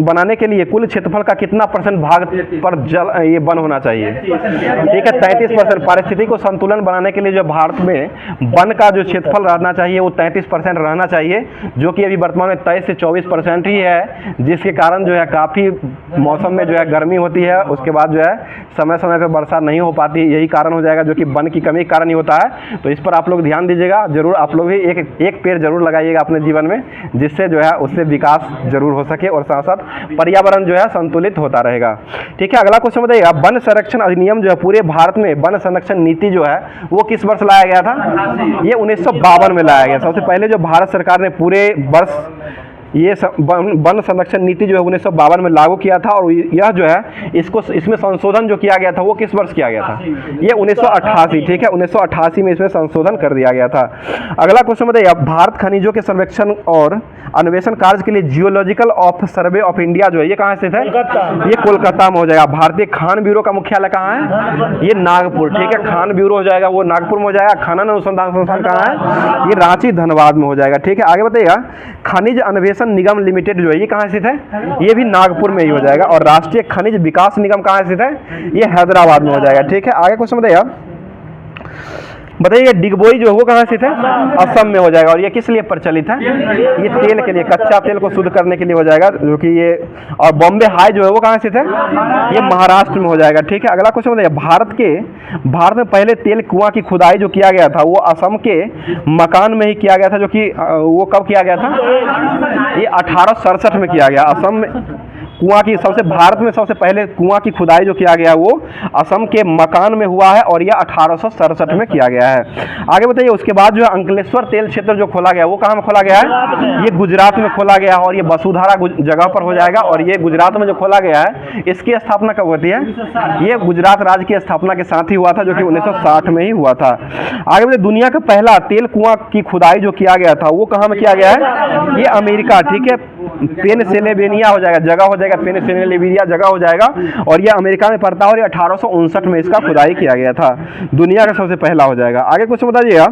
बनाने के लिए कुल क्षेत्रफल का कितना % भाग पर ये वन होना चाहिए? ठीक है, 33%। पारिस्थितिक को संतुलन बनाने के लिए जो भारत में वन का जो क्षेत्रफल रहना चाहिए वो 33% रहना चाहिए, जो कि अभी वर्तमान में 23 से 24% ही है, जिसके कारण जो है काफ़ी मौसम में जो है गर्मी होती है, उसके बाद जो है समय समय पर वर्षा नहीं हो पाती। यही कारण हो जाएगा, जो कि वन की कमी के कारण ही होता है। तो इस पर आप लोग ध्यान दीजिएगा जरूर। आप लोग भी एक पेड़ जरूर लगाइएगा अपने जीवन में, जिससे जो है उससे विकास जरूर हो सके और साथ साथ पर्यावरण जो है संतुलित होता रहेगा। ठीक है, अगला क्वेश्चन बताइएगा, वन संरक्षण अधिनियम जो है पूरे भारत में वन संरक्षण नीति जो है वो किस वर्ष लाया गया था? ये 1952 में लाया गया। सबसे पहले जो भारत सरकार ने पूरे वर्ष ये वन संरक्षण नीति जो है 1952 में लागू किया था, और यह जो है इसमें संशोधन जो किया गया था वो किस वर्ष किया गया था? ये 1988, ठीक है, 1988 में इसमें संशोधन कर दिया गया था। अगला क्वेश्चन बताइए, भारत खनिजों के सर्वेक्षण और अन्वेषण कार्य के लिए geological of survey of India जो है ये कहाँ स्थित है? ये कोलकाता में हो जाएगा। भारतीय खान ब्यूरो का मुख्यालय कहाँ है? ये नागपुर, ठीक है, खान ब्यूरो हो जाएगा वो नागपुर में हो जाएगा। खनन अनुसंधान संस्थान कहाँ है? ये रांची धनबाद में हो जाएगा, ठीक है। आगे बताइएगा, खनिज अन्वेषण निगम लिमिटेड जो है ये कहाँ स्थित है? ये भी नागपुर में ही हो जाएगा। और राष्ट्रीय खनिज विकास निगम कहाँ स्थित है? ये हैदराबाद में हो जाएगा, ठीक है। आगे क्वेश्चन बताइए डिगबोई जो है वो कहाँ स्थित है? असम में हो जाएगा। और ये किस लिए प्रचलित है? ये तेल के लिए, कच्चा तेल को शुद्ध करने के लिए हो जाएगा, जो कि ये। और बॉम्बे हाई जो है वो कहाँ स्थित है? ये महाराष्ट्र में हो जाएगा, ठीक है। अगला क्वेश्चन बताइए, भारत में पहले तेल कुआं की खुदाई जो किया गया था वो असम के मकान में ही किया गया था, जो कि वो कब किया गया था? ये 1867 में किया गया। असम में कुआं की भारत में सबसे पहले कुआं की खुदाई जो किया गया वो असम के मकान में हुआ है, और यह 1867 में किया गया है। आगे बताइए, उसके बाद जो है अंकलेश्वर तेल क्षेत्र जो खोला गया वो कहाँ में खोला गया है? ये गुजरात में खोला गया है, और ये वसुधारा जगह पर हो जाएगा। और ये गुजरात में जो खोला गया है इसकी स्थापना कब होती है? ये गुजरात राज्य की स्थापना के साथ ही हुआ था, जो कि 1960 में ही हुआ था। आगे बताइए, दुनिया का पहला तेल कुआं की खुदाई जो किया गया था वो कहाँ में किया गया है? ये अमेरिका, ठीक है, पेनसिल्वेनिया हो जाएगा, जगह हो जाएगा पेनसिल्वेनिया जगह हो जाएगा, और ये अमेरिका में पड़ता है, और ये 1859 में इसका खुदाई किया गया था। दुनिया का सबसे पहला हो जाएगा। आगे कुछ बताइएगा,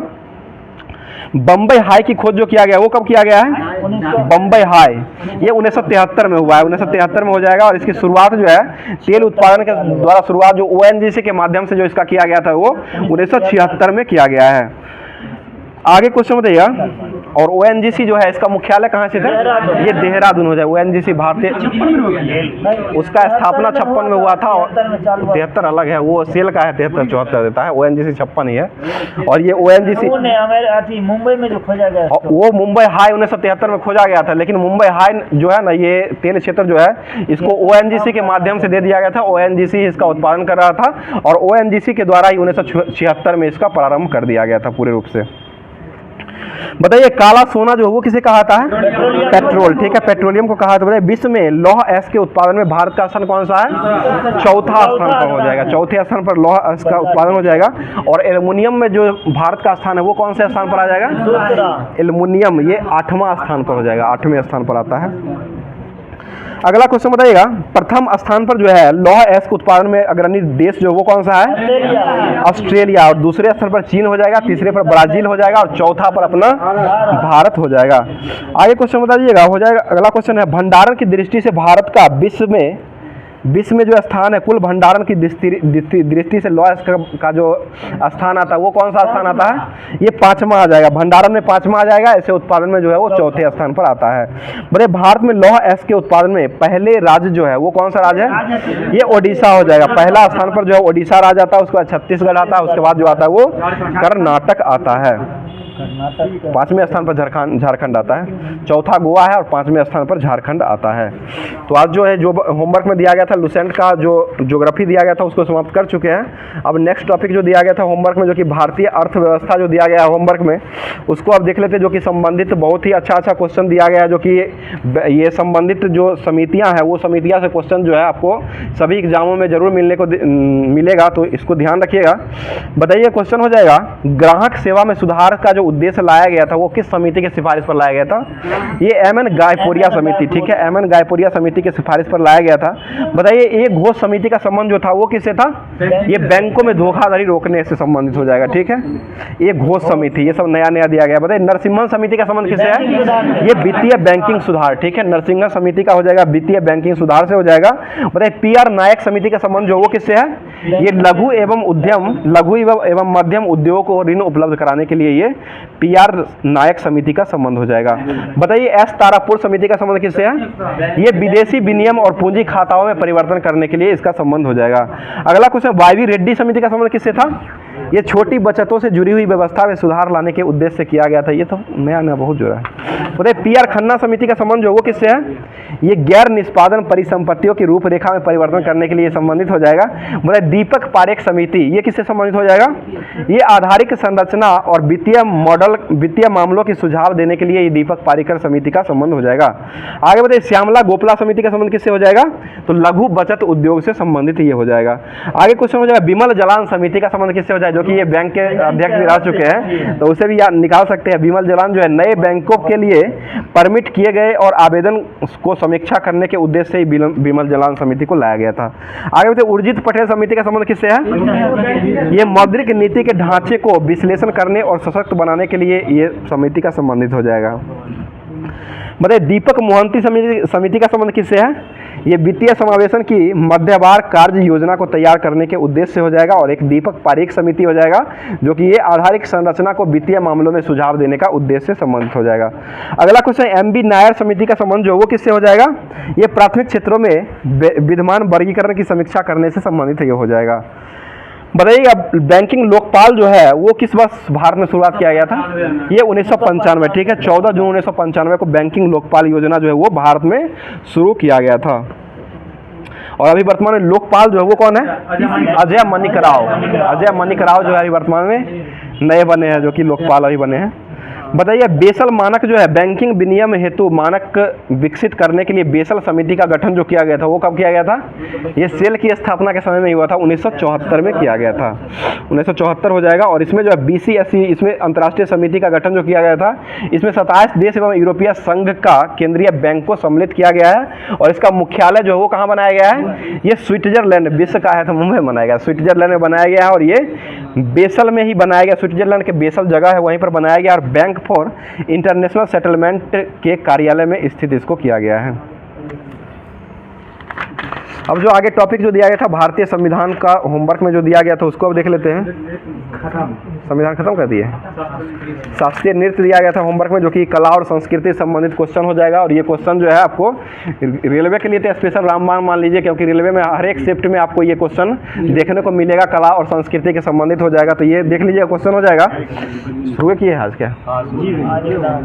बम्बई हाई की खोज जो किया गया वो कब किया गया है? बम्बई हाई ये 1973 में हुआ है, 1973 में हो जाएगा। और इसकी शुरुआत जो है तेल उत्पादन के द्वारा शुरुआत जो ONGC के माध्यम से जो इसका किया गया था वो 1976 में किया गया है। आगे क्वेश्चन बताइएगा, और ONGC जो है इसका मुख्यालय कहाँ स्थित है? ये देहरादून हो जाए। ONGC भारतीय, उसका स्थापना 56 में हुआ था, और 73 अलग है, वो सेल का है, 73-74 देता है, ONGC 56 ही है। और ये ONGC मुंबई में जो खोजा गया वो मुंबई हाई 1973 में खोजा गया था, लेकिन मुंबई हाई जो है ना ये तेल क्षेत्र जो है इसको ONGC के माध्यम से दे दिया गया था। ONGC इसका उत्पादन कर रहा था, और ONGC के द्वारा ही 1976 में इसका प्रारंभ कर दिया गया था पूरे रूप से। बताइए, काला सोना जो वो किसे कहा था? पेट्रोल, ठीक है, पेट्रोलियम को कहा था। बताइए, विश्व में लौह अयस्क के उत्पादन में भारत का स्थान कौन सा है? चौथा स्थान पर हो जाएगा। चौथे स्थान पर लौह अयस्क का उत्पादन हो जाएगा। और एल्युमिनियम में जो भारत का स्थान है वो कौन से स्थान पर आ जाएगा? एल्युमिनियम ये 8वां स्थान पर हो जाएगा, 8वें स्थान पर आता है। अगला क्वेश्चन बताइएगा, प्रथम स्थान पर जो है लौह अयस्क उत्पादन में अग्रणी देश जो वो कौन सा है? ऑस्ट्रेलिया। और दूसरे स्थान पर चीन हो जाएगा, तीसरे पर ब्राजील हो जाएगा, और चौथा पर अपना भारत हो जाएगा। आगे क्वेश्चन बताइएगा, हो जाएगा। अगला क्वेश्चन है, भंडारण की दृष्टि से भारत का विश्व में जो स्थान है कुल भंडारण की दृष्टि से लौह अयस्क का जो स्थान आता है वो कौन सा स्थान आता है? ये 5वां आ जाएगा। भंडारण में 5वां आ जाएगा, ऐसे उत्पादन में जो है वो चौथे स्थान पर आता है। बोले भारत में लौह अयस्क के उत्पादन में पहले राज्य जो है वो कौन सा राज्य है? ये ओडिशा हो जाएगा। पहला स्थान पर जो है ओडिशा राज्य आता है, उसके बाद छत्तीसगढ़ आता है, उसके बाद जो आता है वो कर्नाटक आता है। 5वें स्थान पर झारखंड आता है, चौथा गोवा है, और 5वें स्थान पर झारखंड आता है। तो आज जो है जो होमवर्क में दिया गया था लुसेंट का जो ज्योग्राफी दिया गया था उसको समाप्त कर चुके हैं। अब नेक्स्ट टॉपिक जो दिया गया था होमवर्क में, जो कि भारतीय अर्थव्यवस्था जो दिया गया है होमवर्क में, उसको आप देख लेते हैं, जो कि संबंधित बहुत ही अच्छा क्वेश्चन दिया गया है, जो कि ये संबंधित जो समितियां हैं वो समितियां से क्वेश्चन जो है आपको सभी एग्जामों में जरूर मिलेगा, तो इसको ध्यान रखिएगा। बताइए, क्वेश्चन हो जाएगा, ग्राहक सेवा में सुधार का जो उद्देश्य लाया गया था वो किस समिति की सिफारिश पर लाया गया था? ये एमएन गायपुरिया समिति, ठीक है, एमएन गायपुरिया समिति की सिफारिश पर लाया गया था। बताइए, ये घोष समिति का संबंध जो था वो किससे था? ये बैंकों में धोखाधड़ी रोकने से संबंधित हो जाएगा, ठीक है। ये घोष समिति, ये सब नया दिया गया। बताइए, नरसिम्हन समिति का संबंध किससे है? ये वित्तीय बैंकिंग सुधार, ठीक है, नरसिम्हन समिति का हो जाएगा वित्तीय बैंकिंग सुधार से हो जाएगा। बताइए, PR नायक समिति का संबंध जो वो किससे है? ये लघु एवं मध्यम उद्योग को ऋण उपलब्ध कराने के लिए ये PR नायक समिति का संबंध हो जाएगा। बताइए, S तारापुर समिति का संबंध किससे है? ये विदेशी विनिमय और पूंजी खाताओं में परिवर्तन करने के लिए इसका संबंध हो जाएगा। अगला क्वेश्चन, YV रेड्डी समिति का संबंध किससे था? ये छोटी बचतों से जुड़ी हुई व्यवस्था में सुधार लाने के उद्देश्य से किया गया था। ये तो नया नया बहुत जुड़ा है। बोले पीआर खन्ना समिति का संबंध जो वो किससे है? ये गैर निष्पादन परिसंपत्तियों की रूपरेखा में परिवर्तन करने के लिए संबंधित हो जाएगा। बोले दीपक पारेख समिति, ये किससे संबंधित हो जाएगा? ये आधारिक संरचना और वित्तीय मामलों की सुझाव देने के लिए ये दीपक पारेकर समिति का संबंध हो जाएगा। आगे बताइए श्यामला गोपला समिति का संबंध किससे हो जाएगा? तो लघु बचत उद्योग से संबंधित ये हो जाएगा। आगे क्वेश्चन हो जाएगा बिमल जलान समिति का संबंध किससे हो जाएगा? जो कि ये बैंक के अध्यक्ष भी रह चुके हैं, तो उसे भी निकाल सकते हैं। बिमल जलान जो है नए बैंकों के लिए परमिट किए गए और आवेदन को समीक्षा करने के उद्देश्य से बिमल जलान समिति को लाया गया था। आगे बताइए उर्जित पटेल समिति का संबंध किससे है? ये मौद्रिक नीति के ढांचे को विश्लेषण करने और सशक्त बनाने के लिए ये समिति का संबंधित हो जाएगा। बताइए दीपक मोहंती समिति का संबंध किससे है? ये वित्तीय समावेशन की मध्यवार कार्य योजना को तैयार करने के उद्देश्य से हो जाएगा। और एक दीपक पारेख समिति हो जाएगा जो कि ये आधारिक संरचना को वित्तीय मामलों में सुझाव देने का उद्देश्य से संबंधित हो जाएगा। अगला क्वेश्चन एमबी नायर समिति का संबंध जो वो किससे हो जाएगा? ये प्राथमिक क्षेत्रों में विद्यमान वर्गीकरण की समीक्षा करने से संबंधित ये हो जाएगा। बताइएगा बैंकिंग लोकपाल जो है वो किस वर्ष भारत में शुरुआत किया गया था? ये 1995, ठीक है, 14 जून 1995 को बैंकिंग लोकपाल योजना जो है वो भारत में शुरू किया गया था। और अभी वर्तमान में लोकपाल जो है वो कौन है? अजय मणिक राव। अजय मणिक राव जो है अभी वर्तमान में नए बने हैं, जो कि लोकपाल अभी बने हैं। बताइए बेसल मानक जो है बैंकिंग विनियम हेतु मानक विकसित करने के लिए बेसल समिति का गठन जो किया गया था वो कब किया गया था? ये सेल की स्थापना के समय में हुआ था, 1974 में किया गया था। 1974 हो जाएगा। और इसमें जो है BCSE, इसमें अंतर्राष्ट्रीय समिति का गठन जो किया गया था, इसमें 27 देश एवं यूरोपीय संघ का केंद्रीय बैंक को सम्मिलित किया गया है। और इसका मुख्यालय जो है वो कहाँ बनाया गया है? ये स्विट्जरलैंड, विश्व का है तो मुंबई बनाया गया, स्विट्जरलैंड में बनाया गया है। और ये बेसल में ही बनाया गया, स्विट्जरलैंड के बेसल जगह है वहीं पर बनाया गया। और बैंक फॉर इंटरनेशनल सेटलमेंट के कार्यालय में स्थित इसको किया गया है। अब जो आगे टॉपिक जो दिया गया था भारतीय संविधान का होमवर्क में जो दिया गया था उसको अब देख लेते हैं। संविधान खत्म कर दिए। शास्त्रीय नृत्य दिया गया था होमवर्क में, जो कि कला और संस्कृति संबंधित क्वेश्चन हो जाएगा। और ये क्वेश्चन जो है आपको रेलवे के लिए तो स्पेशल रामबाण मान लीजिए, क्योंकि रेलवे में हर एक शिफ्ट में आपको ये क्वेश्चन देखने को मिलेगा, कला और संस्कृति के संबंधित हो जाएगा। तो ये देख लीजिए क्वेश्चन हो जाएगा। शुरू किए आज क्या?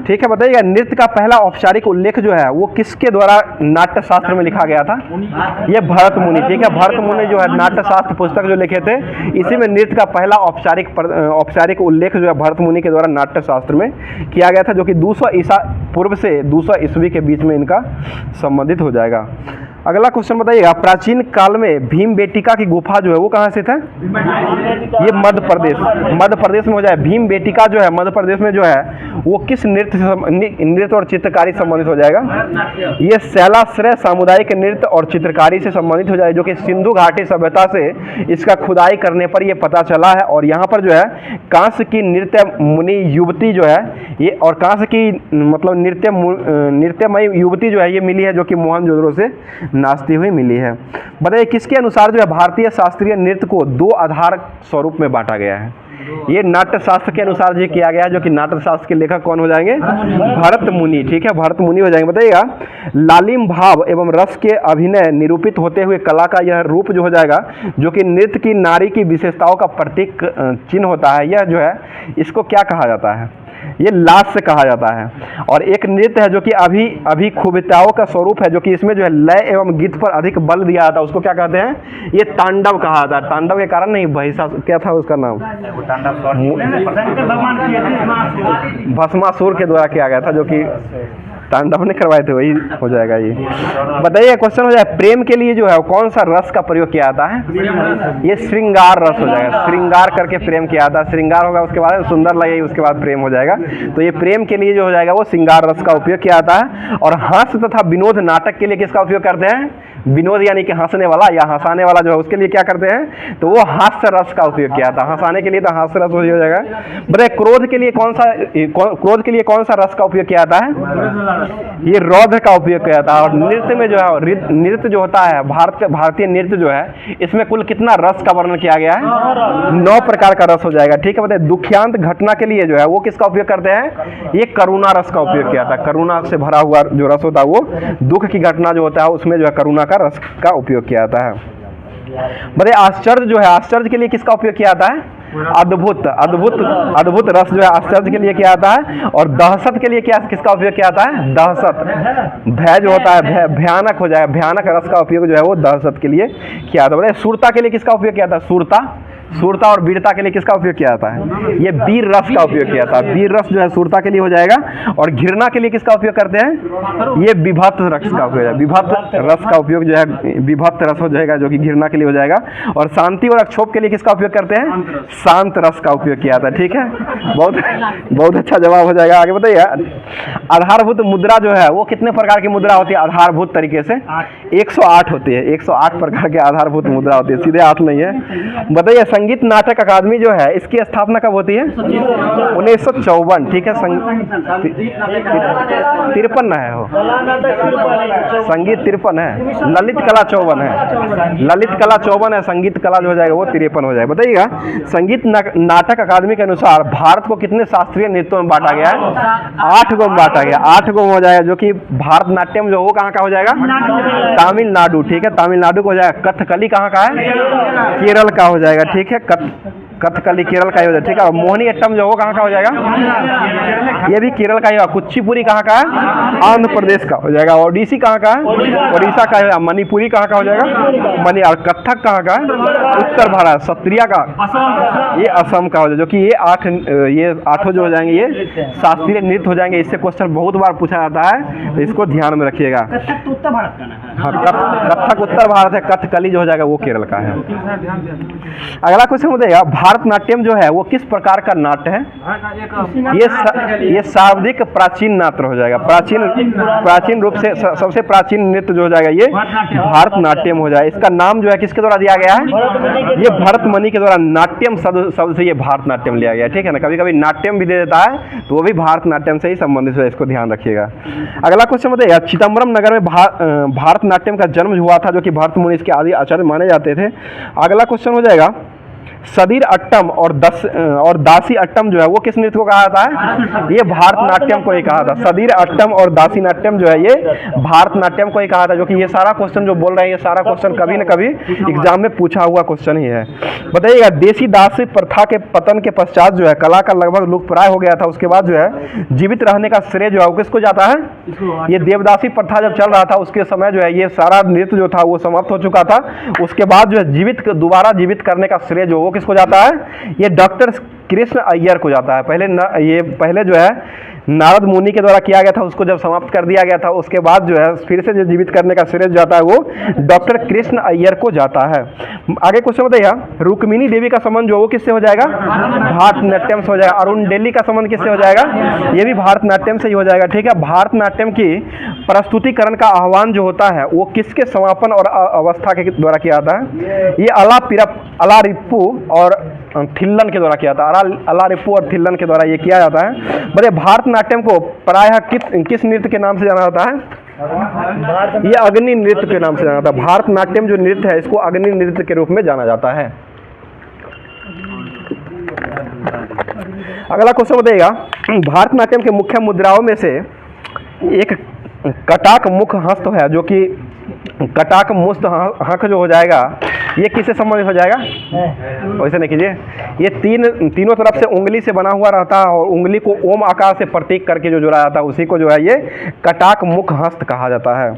ठीक है, बताइएगा नृत्य का पहला औपचारिक उल्लेख जो है वो किसके द्वारा नाट्य शास्त्र में लिखा गया था? ये भरत मुनि, ठीक है, भरत मुनि जो है नाट्य शास्त्र पुस्तक जो लिखे थे, इसी में नृत्य का पहला औपचारिक उल्लेख जो है भरत मुनि के द्वारा नाट्य शास्त्र में किया गया था, जो कि 200 ईसा पूर्व से 200 ईस्वी के बीच में इनका संबंधित हो जाएगा। अगला क्वेश्चन बताइएगा प्राचीन काल में भीमबेटिका की गुफा जो है वो कहाँ स्थित है? ये मध्य प्रदेश में हो जाए। भीमबेटिका जो है मध्य प्रदेश में जो है वो किस नृत्य और चित्रकारी संबंधित हो जाएगा? ये शैलाश्रय सामुदायिक नृत्य और चित्रकारी से संबंधित हो जाएगा, जो कि सिंधु घाटी सभ्यता से इसका खुदाई करने पर ये पता चला है। और यहाँ पर जो है कांस्य की नृत्य मुनि युवती जो है ये, और कांस्य की मतलब नृत्यमयी युवती जो है ये मिली है, जो कि मोहनजोदड़ो से नाचती हुई मिली है। बताइए किसके अनुसार जो है भारतीय शास्त्रीय नृत्य को 2 आधार स्वरूप में बांटा गया है? ये नाट्य शास्त्र के अनुसार जो किया गया है, जो कि नाट्य शास्त्र के लेखक कौन हो जाएंगे? भरत मुनि, ठीक है, भरत मुनि हो जाएंगे। बताइएगा लालिम भाव एवं रस के अभिनय निरूपित होते हुए कला का यह रूप जो हो जाएगा, जो कि नृत्य की नारी की विशेषताओं का प्रतीक चिन्ह होता है, यह जो है इसको क्या कहा जाता है? ये लास्य कहा जाता है। और एक नृत्य है जो कि अभिखुबिताओं का स्वरूप है, जो कि इसमें जो है लय एवं गीत पर अधिक बल दिया जाता है, उसको क्या कहते हैं? ये तांडव कहा जाता है। तांडव के कारण नहीं, भैसा क्या था उसका नाम? भस्मासुर के द्वारा किया गया था, जो कि तांडव ने करवाए थे, वही हो जाएगा ये। बताइए क्वेश्चन हो जाए प्रेम के लिए जो है कौन सा रस का प्रयोग किया जाता है? ये श्रृंगार रस हो जाएगा। श्रृंगार करके प्रेम किया जाता है। श्रृंगार होगा उसके बाद सुंदर लगेगी, उसके बाद प्रेम हो जाएगा। तो ये प्रेम के लिए जो हो जाएगा वो श्रृंगार रस का उपयोग किया जाता है। और हास्य तथा विनोद नाटक के लिए किसका उपयोग करते हैं? विनोद यानी कि हंसने वाला या हंसाने वाला जो है उसके लिए क्या करते हैं? तो वो हास्य रस का उपयोग किया था। हंसाने के लिए तो हास्य रस हो जाएगा। बताइए क्रोध के लिए कौन सा रस का उपयोग किया जाता है? ये रौद्र का उपयोग किया जाता है। और नृत्य में जो है नृत्य जो होता है भारतीय नृत्य जो है इसमें कुल कितना रस का वर्णन किया गया है? 9 प्रकार का रस हो जाएगा। ठीक है, बताइए दुखियांत घटना के लिए जो है वो किसका उपयोग करते हैं? ये करुणा रस का उपयोग किया था। करुणा से भरा हुआ जो रस होता है वो दुख की घटना जो होता है उसमें जो है करुणा का रस का उपयोग किया जाता है। बताइए आश्चर्य जो है, आश्चर्य के लिए किसका उपयोग किया जाता है? अद्भुत अद्भुत अद्भुत रस जो है आश्चर्य के लिए क्या आता है, और दहशत के लिए क्या किसका उपयोग किया जाता है, दहशत। भय जो होता है भयानक हो जाएगा, भयानक रस का उपयोग जो है वो दहशत के लिए किया जाता है। बोले सूरता के लिए किसका उपयोग किया जाता है, सूरता। सूरता और वीरता के लिए किसका उपयोग किया जाता है, ये वीर रस का उपयोग किया जाता है। वीर रस जो है सूरता के लिए हो जाएगा। और घृणा के लिए किसका उपयोग करते हैं, ये विभक्त रस का उपयोग है। विभक्त रस का उपयोग जो है विभक्त रस हो जाएगा जो कि घृणा के लिए हो जाएगा। और शांति और अक्षोभ के लिए किसका उपयोग करते हैं, शांत रस का उपयोग किया जाता है। ठीक है, बहुत बहुत अच्छा जवाब हो जाएगा। आगे बताइए, आधारभूत मुद्रा जो है वो कितने प्रकार की मुद्रा होती है, आधारभूत तरीके से 108 होती है। 108 प्रकार के आधारभूत मुद्रा होती है, सीधे 8 नहीं है। बताइए, संगीत नाटक अकादमी जो है इसकी स्थापना कब होती है, 1954। ठीक है, 53 है हो, संगीत 53 है, ललित कला 54 है, ललित कला 54 है, संगीत कला जो हो जाएगा वो 53 हो जाएगा। बताइएगा, संगीत नाटक अकादमी के अनुसार भारत को कितने शास्त्रीय नृत्यों में बांटा गया है, 8 गो में बांटा गया, 8 गो हो जाएगा। जो कि भारतनाट्यम जो वो कहाँ का हो जाएगा, तमिलनाडु। ठीक है, तमिलनाडु को हो जाएगा। कथकली कहाँ का है, केरल का हो जाएगा। ठीक है, कथकली केरल का ही हो जाएगा। ठीक है, और मोहिनी अट्टम जो वो कहाँ का हो जाएगा, ये भी केरल का ही होगा। कुचिपुड़ी कहाँ का है, आंध्र प्रदेश का हो जाएगा। ओडिसी कहाँ का है, उड़ीसा का है। मणिपुरी कहाँ का हो जाएगा, और कथक कहाँ का है, उत्तर भारत। सत्रिया का ये असम का हो जाएगा। जो कि ये आठों जो हो जाएंगे ये शास्त्रीय नृत्य हो जाएंगे। इससे क्वेश्चन बहुत बार पूछा जाता है, तो इसको ध्यान में रखिएगा। उत्तर भारत का ना है। हाँ, कथक उत्तर भारत है, कथकली जो हो जाएगा वो केरल का है। अगला क्वेश्चन हो जाएगा, भारतनाट्यम जो है वो किस प्रकार का नाट्य है, ये शाब्दिक प्राचीन नाट्य हो जाएगा। प्राचीन रूप से सबसे प्राचीन नृत्य जो हो जाएगा ये भारतनाट्यम हो जाएगा। इसका नाम जो है किसके द्वारा दिया गया है, ये भरतमुनि के द्वारा नाट्यम शब्द से ये भारतनाट्यम लिया गया। ठीक है ना, कभी कभी नाट्यम भी दे देता है तो वो भी भारतनाट्यम से ही संबंधित है, इसको ध्यान रखिएगा। अगला क्वेश्चन बताइए, चिदम्बरम नगर में भारतनाट्यम का जन्म हुआ था, जो कि भरतमुनि इसके आदि आचार्य माने जाते थे। अगला क्वेश्चन हो जाएगा, सदीर अट्टम और दासी अट्टम जो है वो किस नृत्य को कहा जाता है, ये भारतनाट्यम को ही कहा था। सदीर अट्टम और दासी नाट्यम जो है ये भारतनाट्यम को ही कहा था। जो कि ये सारा क्वेश्चन जो बोल रहे हैं ये सारा क्वेश्चन कभी न कभी एग्जाम में पूछा हुआ क्वेश्चन ही है। बताइएगा, देसी दासी प्रथा के पतन के पश्चात जो है कला का लगभग लुप्तप्राय हो गया था। उसके बाद जो है जीवित रहने का श्रेय जो है वो किसको जाता है, ये देवदासी प्रथा जब चल रहा था उसके समय जो है ये सारा नृत्य जो था वो समाप्त हो चुका था। उसके बाद जो है दोबारा जीवित करने का श्रेय जो किसको जाता है, ये डॉक्टर कृष्ण अय्यर को जाता है। पहले जो है नारद मुनि के द्वारा किया गया था, उसको जब समाप्त कर दिया गया था उसके बाद जो है फिर से जो जीवित करने का श्रेय जाता है वो डॉक्टर कृष्ण अय्यर को जाता है। आगे क्वेश्चन बताइए, रुक्मिणी देवी का संबंध जो वो किससे हो जाएगा, भारतनाट्यम से हो जाएगा। अरुण डेली का संबंध किससे हो जाएगा, ये भी भारतनाट्यम से ही हो जाएगा। ठीक है, भारतनाट्यम की प्रस्तुतिकरण का आह्वान जो होता है वो किसके समापन और अवस्था के द्वारा किया जाता है, ये अलारिप्पू और थिल्लन के द्वारा किया जाता है। अलारिप्पू और थिल्लन के द्वारा ये किया जाता है। बताइए, भारतनाट्यम को प्रायः किस नृत्य के नाम से जाना जाता है, ये अग्नि नृत्य के नाम से जाना जाता है। भारतनाट्यम जो नृत्य है इसको अग्नि नृत्य के रूप में जाना जाता है। अगला क्वेश्चन बताइएगा, भारतनाट्यम के मुख्य मुद्राओं में से एक कटाक मुख हस्त है, जो कि कटाक मुस्त हक जो हो जाएगा ये किससे संबंधित हो जाएगा, वैसे नहीं कीजिए, ये तीनों तरफ से उंगली से बना हुआ रहता है और उंगली को ओम आकार से प्रतीक करके जो जुड़ा जाता है उसी को जो है ये कटाक मुख हस्त कहा जाता है।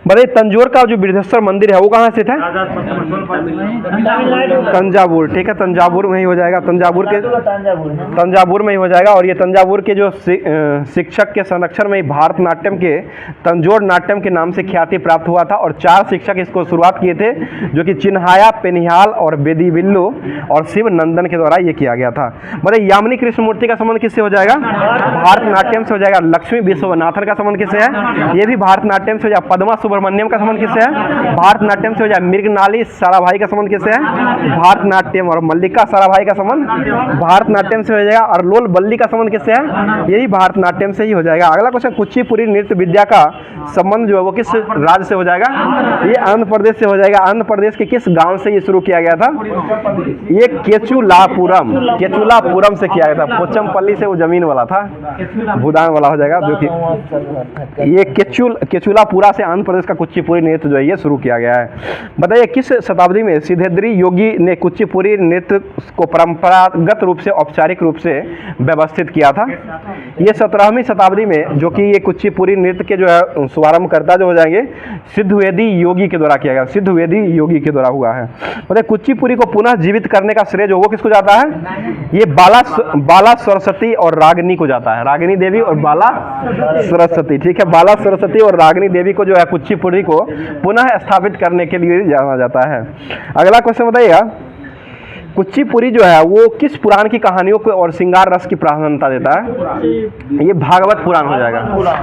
बताइए, तंजौर का जो बृहदेश्वर मंदिर है वो कहाँ स्थित है, तंजावुर। ठीक है, तंजावुर में ही हो जाएगा। तंजावुर में ही हो जाएगा। और ये तंजावुर के जो शिक्षक के संरक्षण में ही भारतनाट्यम के तंजौर नाट्यम के नाम से ख्याति प्राप्त हुआ था। और 4 शिक्षक इसको शुरुआत किए थे, जो कि चिन्हाया, पेनिहाल और बेदीविल्लु और शिव नंदन के द्वारा ये किया गया था। बताइए, यामिनी कृष्णमूर्ति का संबंध किससे हो जाएगा, भारतनाट्यम से हो जाएगा। लक्ष्मी विश्वनाथन का संबंध किससे है, ये भी भारतनाट्यम से हो जाएगा। पद्मा सुब्रमण्यम का संबंध किससे है, भारतनाट्यम से हो जाए। मृगनाली साराभाई का संबंध किससे है, भारतनाट्यम। और मल्लिका साराभाई का संबंध भारतनाट्यम से हो जाएगा। और लोल बल्ली का संबंध किससे है, यही भारतनाट्यम से ही हो जाएगा। अगला क्वेश्चन, कुचिपुड़ी नृत्य विद्या का संबंध जो है वो किस राज्य से हो जाएगा, ये आंध्र प्रदेश से हो जाएगा। आंध्र प्रदेश के किस गांव से ये शुरू किया गया था, ये केचुलापुरम से किया गया था। पोचमपल्ली से वो जमीन वाला था, भूदान वाला हो जाएगा। जो कि ये केचुलापुरा से आंध्र प्रदेश इसका कुचिपुड़ी नृत्य जो है ये शुरू किया गया है। बताइए किस शताब्दी में सिद्धेश्वरी योगी ने कुचिपुड़ी नृत्य को परंपरागत रूप से औपचारिक रूप से व्यवस्थित किया था? ये 17वीं शताब्दी में जो कि ये कुचिपुड़ी नृत्य के जो है शुभारंभकर्ता जो हो जाएंगे सिद्धवेदी योगी के द्वारा किया गया, सिद्धवेदी योगी के द्वारा हुआ है। बताइए कुचिपुड़ी को पुनः जीवित करने का श्रेय जो वो किसको जाता है? ये बाला सरस्वती और रागिनी को जाता है, रागिनी देवी और बाला सरस्वती। ठीक है, बाला सरस्वती और रागिनी देवी को जो है कुचिपुड़ी को पुनः स्थापित करने के लिए जाना जाता है। अगला क्वेश्चन बताइएगा, कुचिपुड़ी जो है वो किस पुराण की कहानियों को और श्रृंगार रस की प्राधान्यता देता है? ये भागवत पुराण हो जाएगा।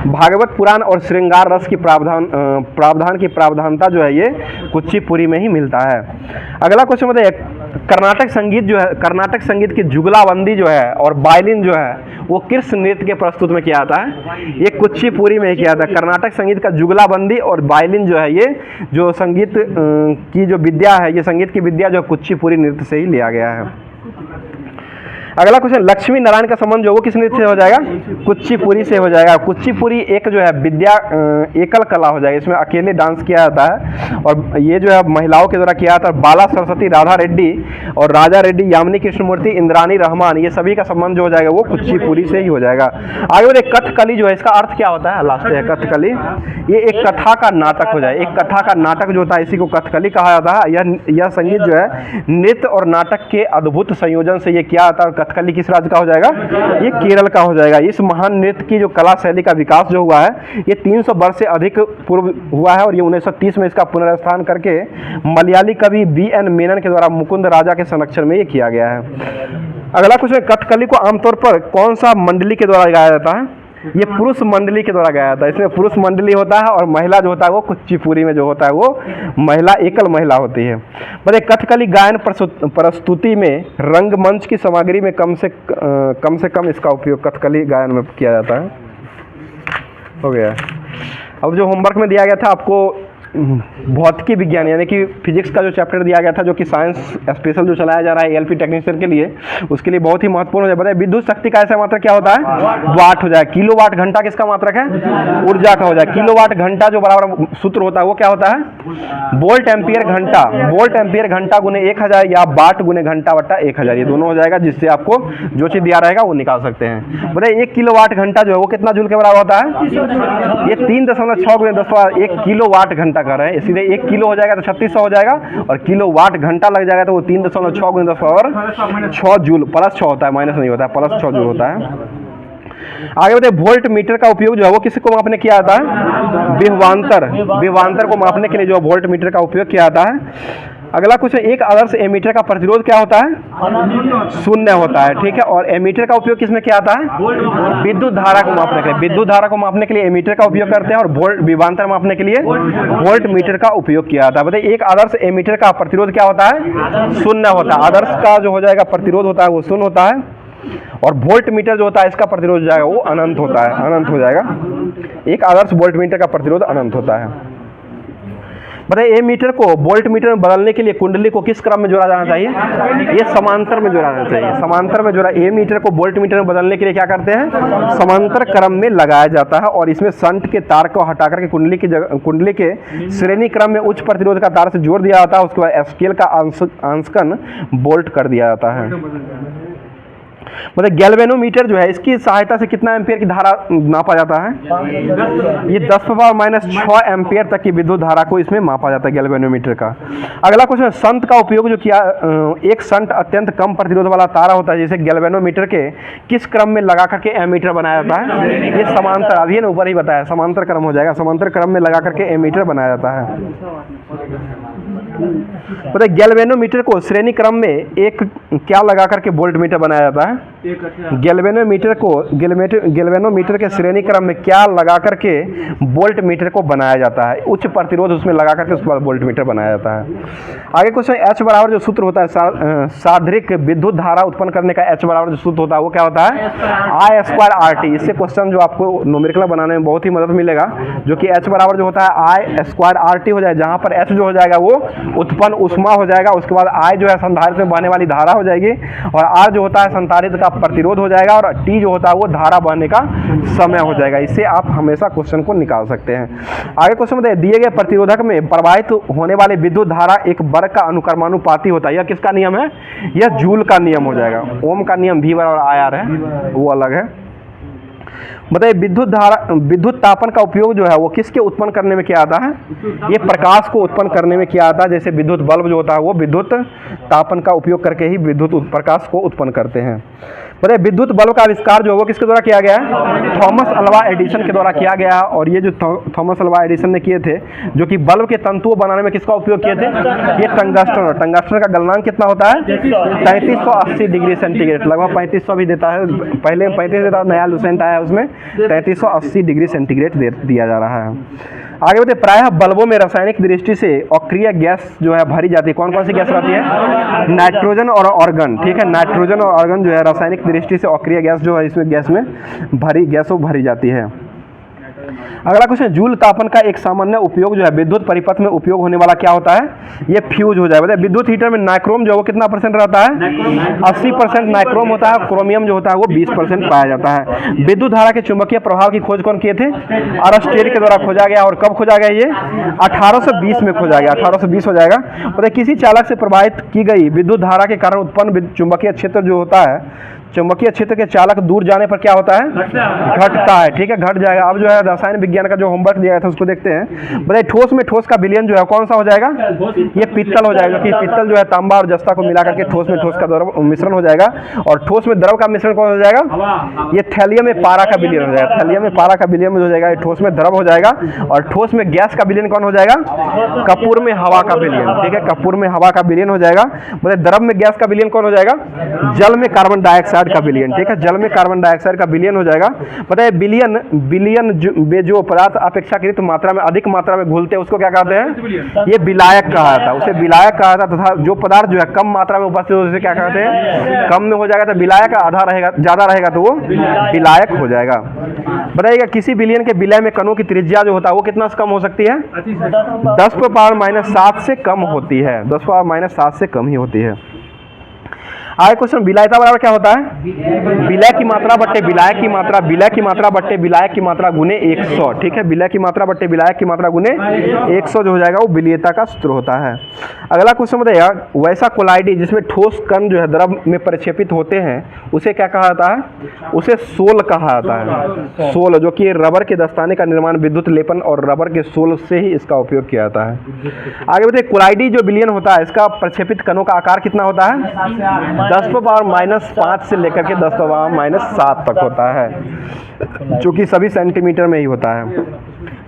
भागवत पुराण और श्रृंगार रस की प्रावधान की प्रावधानता जो है ये कुचिपुड़ी में ही मिलता है। अगला क्वेश्चन बताइए, कर्नाटक संगीत जो है, कर्नाटक संगीत की जुगलाबंदी जो है और वायलिन जो है वो किस नृत्य के प्रस्तुत में किया जाता है? ये कुचिपुड़ी में ही किया जाता है। कर्नाटक संगीत का जुगलाबंदी और वायलिन जो है ये जो संगीत की जो विद्या है, ये संगीत की विद्या जो कुचिपुड़ी नृत्य से ही लिया गया है। अगला क्वेश्चन, लक्ष्मी नारायण का संबंध जो वो किस नृत्य से हो जाएगा? कुचिपुड़ी से हो जाएगा। कुचिपुड़ी एक जो है विद्या एकल कला हो जाएगी, इसमें अकेले डांस किया जाता है और ये जो है महिलाओं के द्वारा किया जाता है। बाला सरस्वती, राधा रेड्डी और राजा रेड्डी, यामिनी कृष्णमूर्ति, इंद्रानी रहमान, ये सभी का संबंध जो हो जाएगा वो कुचिपुड़ी से ही हो जाएगा। आगे बढ़े, कथकली जो है इसका अर्थ क्या होता है? लास्ट है कथकली, ये एक कथा का नाटक हो जाए, एक कथा का नाटक जो होता है इसी को कथकली कहा जाता है। यह संगीत जो है नृत्य और नाटक के अद्भुत संयोजन से ये क्या आता है? कथकली किस राज्य का हो जाएगा? ये केरल का हो जाएगा। इस महान नृत्य की जो कला शैली का विकास जो हुआ है ये 300 वर्ष से अधिक पूर्व हुआ है और ये 1930 में इसका पुनरुत्थान करके मलयाली कवि BN मेनन के द्वारा मुकुंद राजा के संरक्षण में ये किया गया है। अगला क्वेश्चन, कथकली को आमतौर पर कौन सा मंडली के द्वारा गाया जाता है? ये पुरुष मंडली के द्वारा गाया जाता है। इसमें पुरुष मंडली होता है और महिला जो होता है वो कुचिपुड़ी में जो होता है वो महिला, एकल महिला होती है। बताइए कथकली गायन प्रस्तुति में रंगमंच की सामग्री में कम से कम इसका उपयोग कथकली गायन में किया जाता है। हो गया। अब जो होमवर्क में दिया गया था आपको भौतिकी विज्ञान यानी कि फिजिक्स का जो चैप्टर दिया गया था जो कि साइंस स्पेशल जो चलाया जा रहा है ALP टेक्नीशियन के लिए, उसके लिए बहुत ही महत्वपूर्ण हो जाए। विद्युत शक्ति का ऐसा मात्रक क्या होता है? वाट हो जाए। किलोवाट घंटा किसका मात्रक है? ऊर्जा का हो जाए। किलोवाट घंटा जो बराबर सूत्र होता है वो क्या होता है? वोल्ट एम्पियर घंटा। वोल्ट एम्पियर घंटा गुने 1000 या वाट गुने घंटा बट्टा 1000, ये दोनों हो जाएगा, जिससे आपको जो चीज दिया रहेगा वो निकाल सकते हैं। बोले 1 किलोवाट घंटा जो है वो कितना जूल के बराबर होता है? ये 3.6 गुने 10 1 किलोवाट घंटा कर रहे हैं। सीधे 1 किलो हो जाएगा तो 3600 हो जाएगा और किलोवाट घंटा लग जाएगा तो वो 3.6 गुने 10 जूल, प्लस 6 होता है, माइनस नहीं होता है, प्लस 6 जूल होता है। आगे बताइए, वोल्ट मीटर का उपयोग जो है वो किसी को मापने किया जाता है? विभवांतर को मापने के लिए जो वोल्ट मीटर का उपयोग किया जाता है। अगला क्वेश्चन, एक आदर्श एमीटर का प्रतिरोध क्या होता है? 0 होता है। ठीक है, और एमीटर का उपयोग किसमें किया जाता है? विद्युत धारा को मापने के लिए। विद्युत धारा को मापने के लिए एमीटर का उपयोग करते हैं और वोल्ट विभवांतर मापने के लिए वोल्ट मीटर का उपयोग किया जाता है। बताइए एक आदर्श एमीटर का प्रतिरोध क्या होता है? 0 होता है। आदर्श का जो हो जाएगा प्रतिरोध होता है वो 0 होता है और वोल्ट मीटर जो होता है इसका प्रतिरोध जाएगा वो अनंत होता है, अनंत हो जाएगा। एक आदर्श वोल्ट मीटर का प्रतिरोध अनंत होता है। बताइए ए मीटर को वोल्ट मीटर में बदलने के लिए कुंडली को किस क्रम में जोड़ा जाना चाहिए? ये समांतर में जोड़ना चाहिए। समांतर में जोड़ा। ए मीटर को वोल्ट मीटर में बदलने के लिए क्या करते हैं? समांतर क्रम में लगाया जाता है और इसमें शंट के तार को हटाकर के कुंडली के श्रेणी क्रम में उच्च प्रतिरोध का तार से जोड़ दिया जाता है। उसके बाद स्केल का अंशकन वोल्ट कर दिया जाता है। मतलब गैल्वेनोमीटर जो है इसकी सहायता से कितना एम्पियर की धारा नापा जाता है? ये 10⁻⁻6 एम्पियर तक की विद्युत धारा को इसमें मापा जाता है गैल्वेनोमीटर का। अगला क्वेश्चन, शंट का उपयोग जो किया, एक शंट अत्यंत कम प्रतिरोध वाला तारा होता है जिसे गैल्वेनोमीटर के किस क्रम में लगा करके एमीटर बनाया जाता है? ये समांतर, अभी ने ऊपर ही बताया समांतर क्रम हो जाएगा। समांतर क्रम में लगा करके एमीटर बनाया जाता है। पता है गैल्वेनोमीटर को श्रेणी क्रम में एक क्या लगा करके वोल्ट मीटर बनाया जाता है? गैल्वेनोमीटर को गैल्वेनोमीटर के श्रेणी क्रम में क्या लगा करके वोल्ट मीटर को बनाया जाता है? उच्च प्रतिरोध उसमें लगा करके उसके बाद वोल्ट मीटर बनाया जाता है। आगे क्वेश्चन, H बराबर जो सूत्र होता है सादृक विद्युत धारा उत्पन्न करने का H बराबर जो सूत्र होता है वो क्या होता है? I²RT। इससे क्वेश्चन जो आपको न्यूमेरिकल बनाने में बहुत ही मदद मिलेगा, जो कि H बराबर जो होता है I²RT हो जाए, जहाँ पर H जो हो जाएगा वो उत्पन्न उष्मा हो जाएगा। उसके बाद I जो है संधारित्र में बहने वाली धारा हो जाएगी और R जो होता है संधारित्र का आपका प्रतिरोध हो जाएगा और T जो होता है वो धारा बहने का समय हो जाएगा। इससे आप हमेशा क्वेश्चन को निकाल सकते हैं। आगे क्वेश्चन बताइए, दिए गए प्रतिरोधक में प्रवाहित होने वाले विद्युत धारा एक वर्ग का अनुक्रमानुपाती होता है। यह किसका नियम है? यह जूल का नियम हो जाएगा। ओम का नियम V और IR है, वो अलग है। बताइए, विद्युत तापन का उपयोग जो है वो किसके उत्पन्न करने में किया जाता है? ये प्रकाश को उत्पन्न करने में किया जाता है। जैसे विद्युत बल्ब जो होता है वो विद्युत तापन का उपयोग करके ही विद्युत प्रकाश को उत्पन्न करते हैं। बताइए, विद्युत बल्ब का आविष्कार जो है वो किसके द्वारा किया गया है? थॉमस अल्वा एडिसन के द्वारा किया गया है। और ये जो थॉमस अल्वा एडिसन ने किए थे, जो कि बल्ब के तंतुओं बनाने में किसका उपयोग किए थे? ये टंगस्टन। टंगस्टन का गलनांक कितना होता है? 3380 डिग्री सेंटीग्रेड, लगभग 3500 भी देता है। पहले 35 देता, नया लुसेंट आया उसमें 3380 डिग्री सेंटीग्रेड दिया जा रहा है। आगे बताइए, प्रायः बल्बों में रासायनिक दृष्टि से अक्रिय गैस जो है भरी जाती है। कौन कौन सी गैस रहती है? नाइट्रोजन और ऑर्गन। ठीक है, नाइट्रोजन और ऑर्गन जो है रासायनिक दृष्टि से अक्रिय गैस जो है इसमें गैस में भरी जाती है। अगला क्वेश्चन, जूल तापन का एक सामान्य उपयोग जो है विद्युत परिपथ में उपयोग होने वाला क्या होता है? ये फ्यूज हो जाए। बताइए, विद्युत हीटर में नाइक्रोम जो है वो कितना % रहता है? 80% नाइक्रोम होता है। क्रोमियम जो होता है वो 20% पाया जाता है। विद्युत धारा के चुंबकीय प्रभाव की खोज कौन किए थे? अरस्टेड के द्वारा खोजा गया। और कब खोजा गया? ये 1820 में खोजा गया। 1820 हो जाएगा। बताइए, किसी चालक से प्रवाहित की गई विद्युत धारा के कारण उत्पन्न चुंबकीय क्षेत्र जो होता है, चुंबकीय क्षेत्र के चालक दूर जाने पर क्या होता है? घटता है। ठीक है, घट जाएगा। अब जो है रसायन विज्ञान का जो होमवर्क दिया था उसको देखते हैं। बताइए, ठोस में ठोस का विलयन जो है कौन सा हो जाएगा? ये पित्तल हो जाएगा, कि पित्तल जो है तांबा और जस्ता को मिला करके ठोस में ठोस का द्रव मिश्रण हो जाएगा। और ठोस में द्रव का मिश्रण कौन हो जाएगा? ये थैलियम में पारा का विलयन हो जाएगा। थैलियम में पारा का विलयन हो जाएगा, ये ठोस में द्रव हो जाएगा। और ठोस में गैस का विलयन कौन हो जाएगा? कपूर में हवा का विलयन। ठीक है, कपूर में हवा का विलयन हो जाएगा। बताइए, द्रव में गैस का विलयन कौन हो जाएगा? जल में कार्बन डाइऑक्साइड का विलयन। ठीक है, जल में कार्बन डाइऑक्साइड का विलयन हो जाएगा। पता है, विलयन में जो पदार्थ अपेक्षाकृत मात्रा में अधिक मात्रा में घुलते हैं उसको क्या कहते हैं? ये विलायक कहा जाता है, उसे विलायक कहा जाता है। तथा जो पदार्थ जो है कम मात्रा में उपस्थित हो उसे क्या कहते हैं? कम में हो जाएगा तो विलायक, आधा रहेगा, ज्यादा रहेगा तो वो विलायक हो जाएगा। बताइएगा, किसी विलयन के विलय में कणों की त्रिज्या जो होता है वो कितना से कम हो सकती है? 10⁻⁻7 से कम होती है। 10⁻�7 से कम ही होती है। आगे क्वेश्चन, विलायता बराबर क्या होता है? विलय की मात्रा बट्टे विलायक की मात्रा, विलय की मात्रा बट्टे विलायक की मात्रा गुने 100। ठीक है, विलय की मात्रा बट्टे विलायक की मात्रा गुने 100 जो हो जाएगा वो विलयता का सूत्र होता है। अगला क्वेश्चन बताइए, वैसा कोलाइडी जिसमें ठोस कण जो है द्रव में प्रक्षेपित होते हैं उसे क्या कहा जाता है? उसे सोल कहा जाता है। सोल, जो कि रबर के दस्ताने का निर्माण विद्युत लेपन और रबर के सोल से ही इसका उपयोग किया जाता है। आगे बताइए, कोलाइडी जो विलयन होता है इसका प्रक्षेपित कणों का आकार कितना होता है? 10⁻⁻5 से लेकर के 10⁻⁻7 तक होता है, जो कि सभी सेंटीमीटर में ही होता है।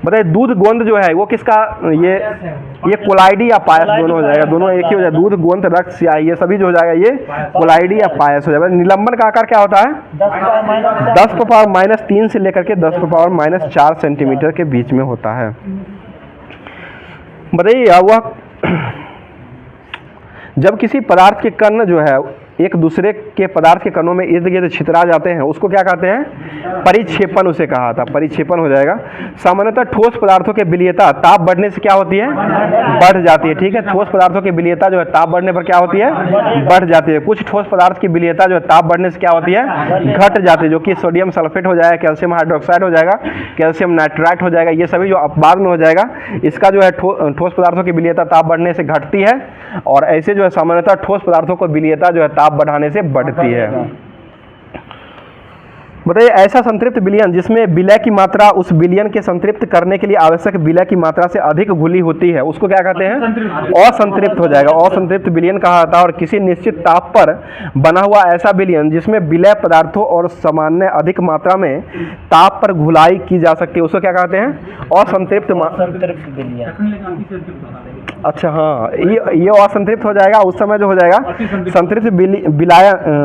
बताइए, दूध गोंद जो है वो किसका? ये कोलाइडी या पायस दोनों हो जाएगा, दोनों एक ही हो जाएगा। दूध गोंद रक्त स्याही ये सभी जो हो जाएगा ये कोलाइडी या पायस हो जाएगा। निलंबन का आकार क्या होता है? 10⁻³ से लेकर के 10⁻⁻4 सेंटीमीटर के बीच में होता है। बताइए, वह जब किसी पदार्थ के कण जो है एक दूसरे के पदार्थ के कणों में इर्द गिर्द छितरा जाते हैं उसको क्या कहते हैं? परिक्षेपण उसे कहा था, परिक्षेपण हो जाएगा। सामान्यतः ठोस पदार्थों के विलीयता ताप बढ़ने से क्या होती है? बढ़ जाती है। ठीक है, ठोस पदार्थों की विलीयता जो है ताप बढ़ने पर क्या होती है? बढ़ जाती है। कुछ ठोस पदार्थ की विलीयता जो है ताप बढ़ने से क्या होती है? घट जाती है, जो कि सोडियम सल्फेट हो जाएगा, कैल्शियम हाइड्रोक्साइड हो जाएगा, कैल्शियम नाइट्राइट हो जाएगा, ये सभी जो बाद में हो जाएगा। इसका जो है ठोस पदार्थों की विलीयता ताप बढ़ने से घटती है और ऐसे जो है सामान्यतः ठोस पदार्थों को विलीयता जो है ताप बढ़ाने से बढ़ती है। बताइए, ऐसा संतृप्त विलयन जिसमें विलय की मात्रा उस विलयन के संतृप्त करने के लिए आवश्यक विलय की मात्रा से अधिक घुली होती है उसको क्या कहते हैं? असंतृप्त हो जाएगा, असंतृप्त विलयन कहा जाता है। और किसी निश्चित ताप पर बना हुआ ऐसा विलयन जिसमें विलय पदार्थों और सामान्य अधिक मात्रा में ताप पर घुलाई की जा सकती है उसको क्या कहते हैं? असंतृप्त विलयन। अच्छा, हाँ, ये असंतृप्त हो जाएगा। उस समय जो हो जाएगा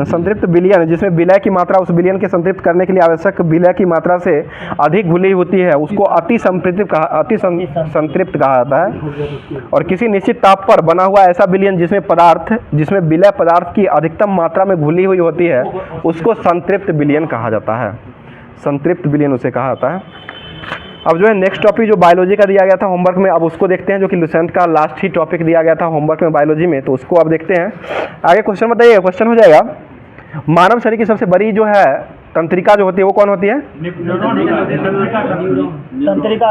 संतृप्त विलयन जिसमें विलय की मात्रा उस विलयन के संतृप्त करने के लिए आवश्यक विलय की मात्रा से अधिक घुली होती है उसको अति संतृप्त कहा जाता है। और किसी निश्चित ताप पर बना हुआ ऐसा विलयन जिसमें विलय पदार्थ की अधिकतम मात्रा में घुली हुई होती है उसको संतृप्त विलयन कहा जाता है। संतृप्त विलयन उसे कहा जाता है। अब जो है नेक्स्ट टॉपिक जो बायोलॉजी का दिया गया था होमवर्क में, अब उसको देखते हैं, जो कि लुसेंट का लास्ट ही टॉपिक दिया गया था होमवर्क में बायोलॉजी में, तो उसको अब देखते हैं। आगे क्वेश्चन बताइए, क्वेश्चन हो जाएगा, मानव शरीर की सबसे बड़ी जो है तंत्रिका जो होती है वो कौन होती है? तंत्रिका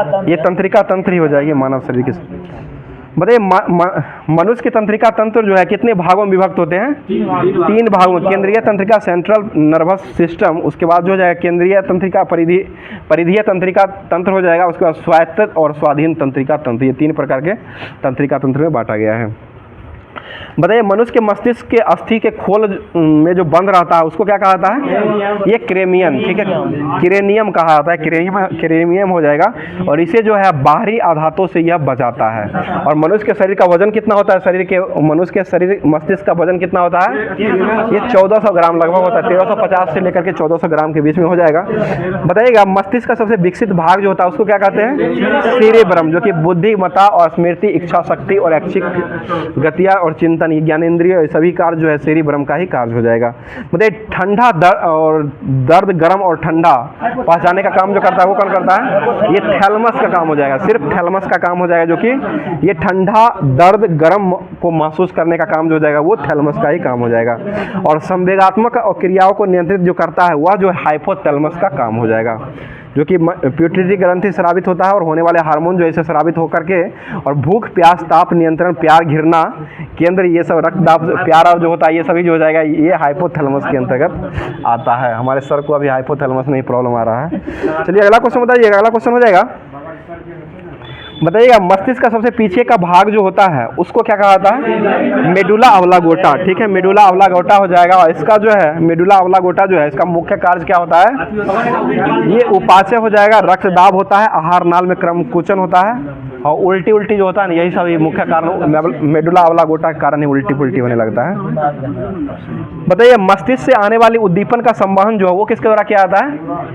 तंत्र। ये तंत्रिका तंत्र ही हो जाएगी मानव शरीर की। बताइए मनुष्य के तंत्रिका तंत्र जो है कितने भागों में विभक्त होते हैं? 3 भागों में। केंद्रीय तंत्रिका सेंट्रल नर्वस सिस्टम, उसके बाद जो हो जाएगा केंद्रीय तंत्रिका परिधीय तंत्रिका तंत्र हो जाएगा, उसके बाद स्वायत्त और स्वाधीन तंत्रिका तंत्र। ये 3 प्रकार के तंत्रिका तंत्र में बांटा गया है। बताइए मनुष्य के मस्तिष्क के अस्थि के खोल में जो बंद रहता है उसको क्या कहा जाता है? ये क्रेमियन, ठीक है, क्रेनियम कहा जाता है। क्रेमियम हो जाएगा और इसे जो है बाहरी आघातों से यह बचाता है। और मनुष्य के शरीर का वजन कितना होता है? मनुष्य के शरीर मस्तिष्क का वजन कितना होता है? ये 1400 ग्राम लगभग होता है। 1350 से लेकर के 1400 ग्राम के बीच में हो जाएगा। बताइएगा मस्तिष्क का सबसे विकसित भाग जो होता है उसको क्या कहते हैं? सेरेब्रम, जो कि बुद्धिमत्ता और स्मृति, इच्छा शक्ति और ऐच्छिक गतियाँ और चिंतन, ज्ञानेंद्रिय सभी कार्य जो है सेरेब्रम का ही कार्य हो जाएगा। मतलब ठंडा दर्द गर्म और ठंडा पहचाने का काम जो करता है वो कौन करता है? ये थैलमस का काम हो जाएगा। सिर्फ थैलमस का काम हो जाएगा, जो कि ये ठंडा दर्द गर्म को महसूस करने का काम जो हो जाएगा वो थैलमस का ही काम हो जाएगा। और संवेगात्मक और क्रियाओं को नियंत्रित जो करता है वह जो हाइपोथैलेमस का काम हो जाएगा, जो कि पिट्यूटरी ग्रंथि स्रावित होता है और होने वाले हार्मोन जो ऐसे स्रावित होकर के और भूख प्यास ताप नियंत्रण प्यार घृणा केंद्र ये सब रक्तदाब प्यारा जो होता है ये सभी जो हो जाएगा ये हाइपोथैलेमस के अंतर्गत आता है। हमारे सर को अभी हाइपोथैलेमस में ही प्रॉब्लम आ रहा है। चलिए अगला क्वेश्चन बताइएगा। अगला क्वेश्चन हो जाएगा, बताइएगा मस्तिष्क का सबसे पीछे का भाग जो होता है उसको क्या कहा जाता है? मेडुला ऑब्लांगेटा, ठीक है, मेडुला ऑब्लांगेटा हो जाएगा। और इसका जो है मेडुला ऑब्लांगेटा जो है इसका मुख्य कार्य क्या होता है? ये उपाचय हो जाएगा, रक्तदाब होता है, आहार नाल में क्रमकुचन होता है और उल्टी जो होता है ना, यही सब मुख्य कारण मेडुला ऑब्लांगेटा के कारण ही उल्टी होने लगता है। बताइए मस्तिष्क से आने वाली उद्दीपन का संवहन जो है वो किसके द्वारा किया जाता है?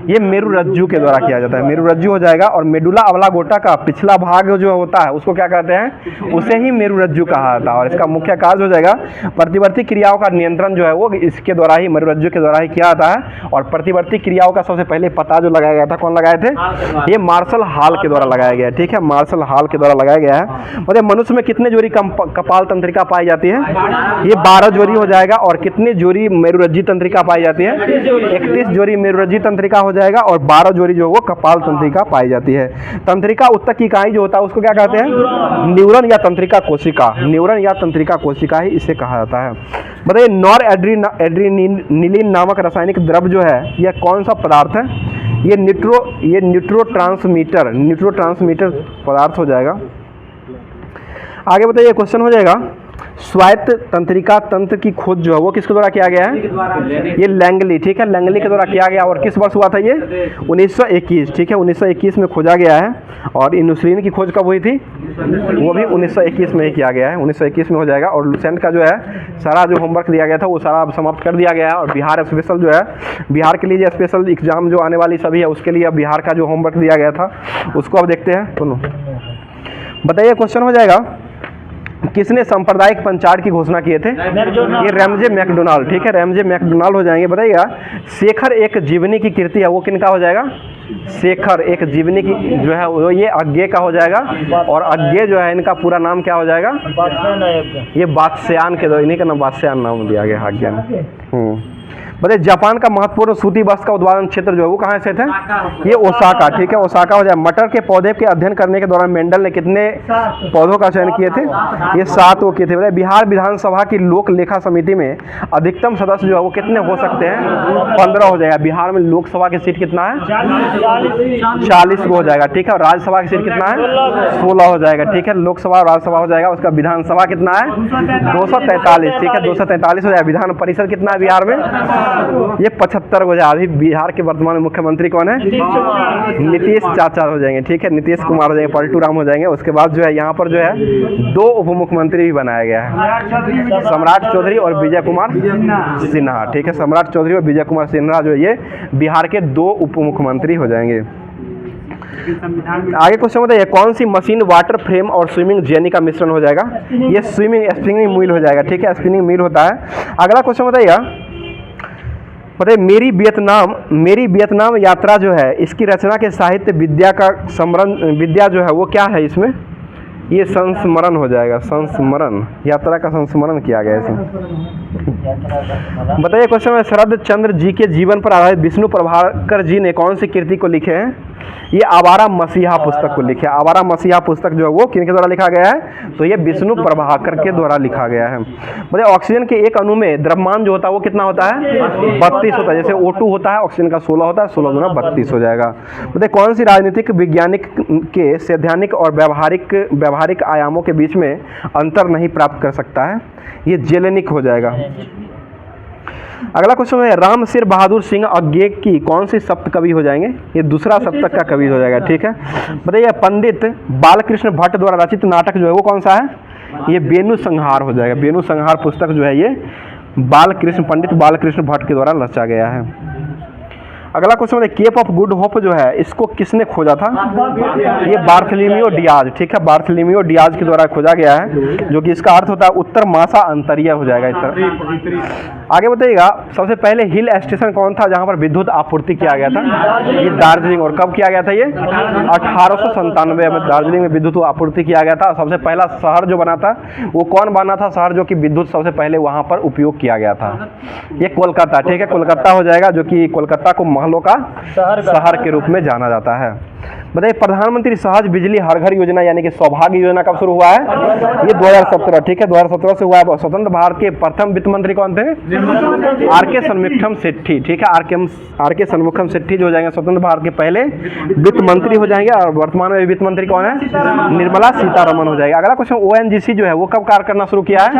ये मेरुरज्जु के द्वारा किया जाता है, मेरुरज्जु हो जाएगा। और मेडुला ऑब्लांगेटा का पिछला भाग जो होता है उसको क्या कहते हैं? उसे ही मेरुरज्जु कहा जाता है। और इसका मुख्य कार्य हो जाएगा प्रतिवर्ती क्रियाओं का नियंत्रण जो है वो इसके द्वारा ही, मेरुरज्जु के द्वारा ही किया जाता है। और प्रतिवर्ती क्रियाओं का सबसे पहले पता जो लगाया गया था, कौन लगाए थे? ये मार्शल हॉल के द्वारा लगाया गया है, ठीक है, मार्शल हॉल के द्वारा लगाया गया है। मतलब मनुष्य में कितने जोड़ी कपाल तंत्रिका पाई जाती है? ये 12 जोड़ी हो जाएगा। और कितनी जोड़ी मेरुरज्जु तंत्रिका पाई जाती है? 31 जोड़ी मेरुरज्जु तंत्रिका हो जाएगा और 12 जोड़ी जो वो कपाल तंत्रिका पाई जाती है। तंत्रिका उत्तक की इकाई जो होता है उसको क्या कहते हैं? न्यूरॉन या तंत्रिका कोशिका, न्यूरॉन या तंत्रिका कोशिका ही इसे कहा जाता है। बताइए नॉर एड्रीनिलीन नामक रासायनिक द्रव्य जो है यह कौन सा पदार्थ है? ये न्यूरोट्रांसमीटर पदार्थ हो जाएगा। आगे बताइए क्वेश्चन हो जाएगा, स्वायत्त तंत्रिका तंत्र की खोज जो है वो किसके द्वारा किया गया है? ये लैंगली, ठीक है, लैंगली के द्वारा किया गया। और किस वर्ष हुआ था ये? 1921, ठीक है, 1921 में खोजा गया है। और इंसुलिन की खोज कब हुई थी? वो भी 1921 में ही किया गया है, 1921 में हो जाएगा। और लुसेंट का जो है सारा जो होमवर्क दिया गया था वो सारा समाप्त कर दिया गया है। और बिहार स्पेशल जो है, बिहार के लिए जो स्पेशल एग्जाम जो आने वाली सभी है उसके लिए अब बिहार का जो होमवर्क दिया गया था उसको अब देखते हैं। सुनो, बताइए क्वेश्चन हो जाएगा, किसने सांप्रदायिक पंचायत की घोषणा किए थे? ये रैमजे मैकडोनाल्ड, ठीक है, रैमजे मैकडोनाल्ड हो जाएंगे। बताइएगा शेखर एक जीवनी की कृति है वो किनका हो जाएगा? शेखर एक जीवनी की जो है वो ये अज्ञे का हो जाएगा। और अज्ञे जो है इनका पूरा नाम क्या हो जाएगा? ये बादशायान के द्वारा, इन्हीं का नाम बादशायान नाम दिया गया आज्ञा में। बताइए जापान का महत्वपूर्ण सूती वस्त्र का उत्पादन क्षेत्र जो है वो कहाँ स्थित है? ये ओसाका, ठीक है, ओसाका हो जाए। मटर के पौधे के अध्ययन करने के दौरान मेंडल ने कितने पौधों का चयन किए थे? ये 7 वो किए थे। बताइए बिहार विधानसभा की लोक लेखा समिति में अधिकतम सदस्य जो है वो कितने हो सकते हैं? 15 हो जाएगा। बिहार में लोकसभा की सीट कितना है? 40 हो जाएगा, ठीक है। और राज्यसभा की सीट कितना है? 16 हो जाएगा, ठीक है। लोकसभा और राज्यसभा हो जाएगा। उसका विधानसभा कितना है? 243, ठीक है, 243 हो जाएगा। विधान परिषद कितना है बिहार में? ये 75 हो जाए। अभी बिहार के वर्तमान मुख्यमंत्री कौन है? नीतीश चाचा हो जाएंगे, ठीक है, नीतीश कुमार हो जाएंगे, पलटू राम हो जाएंगे। उसके बाद जो है यहाँ पर जो है 2 उप मुख्यमंत्री भी बनाया गया है, सम्राट चौधरी और विजय कुमार सिन्हा, ठीक है, सम्राट चौधरी और विजय कुमार सिन्हा जो ये बिहार के 2 उप मुख्यमंत्री हो जाएंगे। आगे क्वेश्चन बताइए, कौन सी मशीन वाटर फ्रेम और स्विमिंग जेनी का मिश्रण हो जाएगा? ये स्पिनिंग मिल हो जाएगा, ठीक है, स्पिनिंग मिल होता है। अगला क्वेश्चन बताइएगा, मेरी वियतनाम यात्रा जो है इसकी रचना के साहित्य विद्या का विद्या जो है वो क्या है इसमें? ये संस्मरण हो जाएगा, संस्मरण, यात्रा का संस्मरण किया गया इसमें। यात्रा का स्मरण। बताइए क्वेश्चन में, शरद चंद्र जी के जीवन पर आधारित विष्णु प्रभाकर जी ने कौन सी कृति को लिखे हैं? ये आवारा मसीहा पुस्तक को लिखे। आवारा मसीहा पुस्तक जो है वो किन के द्वारा लिखा गया है? तो ये विष्णु प्रभाकर के द्वारा लिखा गया है। बताइए ऑक्सीजन के एक अणु में द्रव्यमान जो होता है वो कितना होता है? 32 होता है। जैसे O2 होता है, ऑक्सीजन का 16 होता है, 16 गुना 32 हो जाएगा। बताइए कौन सी राजनीतिक वैज्ञानिक के सैद्धांतिक और व्यवहारिक आयामों के बीच में अंतर नहीं प्राप्त कर सकता है? ये जेलेनिक हो जाएगा। अगला क्वेश्चन है, राम सिर बहादुर सिंह अज्ञे की कौन सी सप्त कवि हो जाएंगे? ये दूसरा सप्तक का कवि हो जाएगा। ठीक है, बताइए पंडित बालकृष्ण भट्ट द्वारा रचित नाटक जो है वो कौन सा है? ये बेनु संहार हो जाएगा। बेनु संहार पुस्तक जो है ये पंडित बालकृष्ण भट्ट के द्वारा रचा गया है। अगला क्वेश्चन है, केप ऑफ गुड होप जो है इसको किसने खोजा था? ये बार्थोलोमेव डियाज। ठीक है, बार्थोलोमेव डियाज के द्वारा खोजा गया है, जो कि इसका अर्थ होता है उत्तर मासा अंतरिय हो जाएगा इस तरह। आगे बताइएगा, सबसे पहले हिल स्टेशन कौन था जहां पर विद्युत आपूर्ति किया गया था? ये दार्जिलिंग। और कब किया गया था? ये 1897 में दार्जिलिंग में विद्युत आपूर्ति किया गया था। सबसे पहला शहर जो बना था वो कौन बना था? शहर जो कि विद्युत सबसे पहले वहां पर उपयोग किया गया था, ये कोलकाता। ठीक है, कोलकाता हो जाएगा, जो कि कोलकाता को महलों का शहर के रूप में जाना जाता है। बताइए प्रधानमंत्री सहज बिजली हर घर योजना यानी कि सौभाग्य योजना कब शुरू हुआ है? ये 2017। ठीक है, 2017 से हुआ है। स्वतंत्र भारत के प्रथम वित्त मंत्री कौन थे? आर.के. षणमुगम शेट्टी। ठीक है, आर.के. षणमुगम शेट्टी जो हो जाएंगे स्वतंत्र भारत के पहले वित्त मंत्री हो जाएंगे। और वर्तमान में वित्त मंत्री कौन है? निर्मला सीतारमण हो जाएगा। अगला क्वेश्चन, ONGC जो है वो कब कार्य करना शुरू किया है?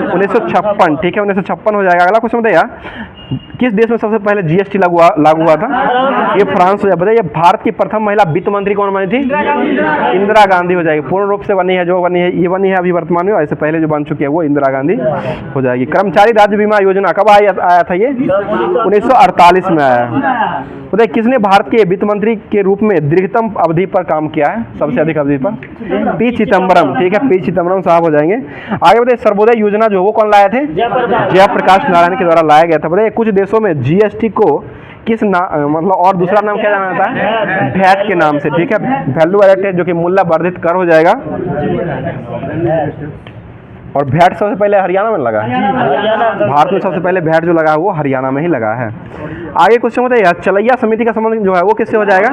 1956। ठीक है, 1956 हो जाएगा। अगला क्वेश्चन बताइए, किस देश में सबसे पहले GST लागू हुआ था? ये फ्रांस हो जाएगा। बताइए भारत की प्रथम महिला वित्त मंत्री कौन बनी थी? इंदिरा गांधी हो जाएगी। पूर्ण रूप से बनी है, जो बनी है ये बनी है अभी वर्तमान में, ऐसे पहले जो बन चुकी है वो इंदिरा गांधी हो जाएगी। कर्मचारी राज्य बीमा योजना कब आया था? ये 1948 में आया है। बताइए किसने भारत के वित्त मंत्री के रूप में दीर्घतम अवधि पर काम किया है? सबसे अधिक अवधि पर? P. चिदम्बरम। ठीक है, P. चिदम्बरम साहब हो जाएंगे। आगे बताइए सर्वोदय योजना जो वो कौन लाए थे? जयप्रकाश नारायण के द्वारा लाया गया था। बताइए कुछ देशों में GST को किस मतलब और दूसरा नाम क्या जाना जाता है? वैट के नाम से। ठीक है, वैल्यू एडेड जो कि मूल्य वर्धित कर हो जाएगा। और वैट सबसे पहले हरियाणा में लगा है। भारत में सबसे पहले वैट जो लगा है वो हरियाणा में ही लगा है। आगे क्वेश्चन बताइए, चलैया समिति का संबंध जो है वो किससे हो जाएगा?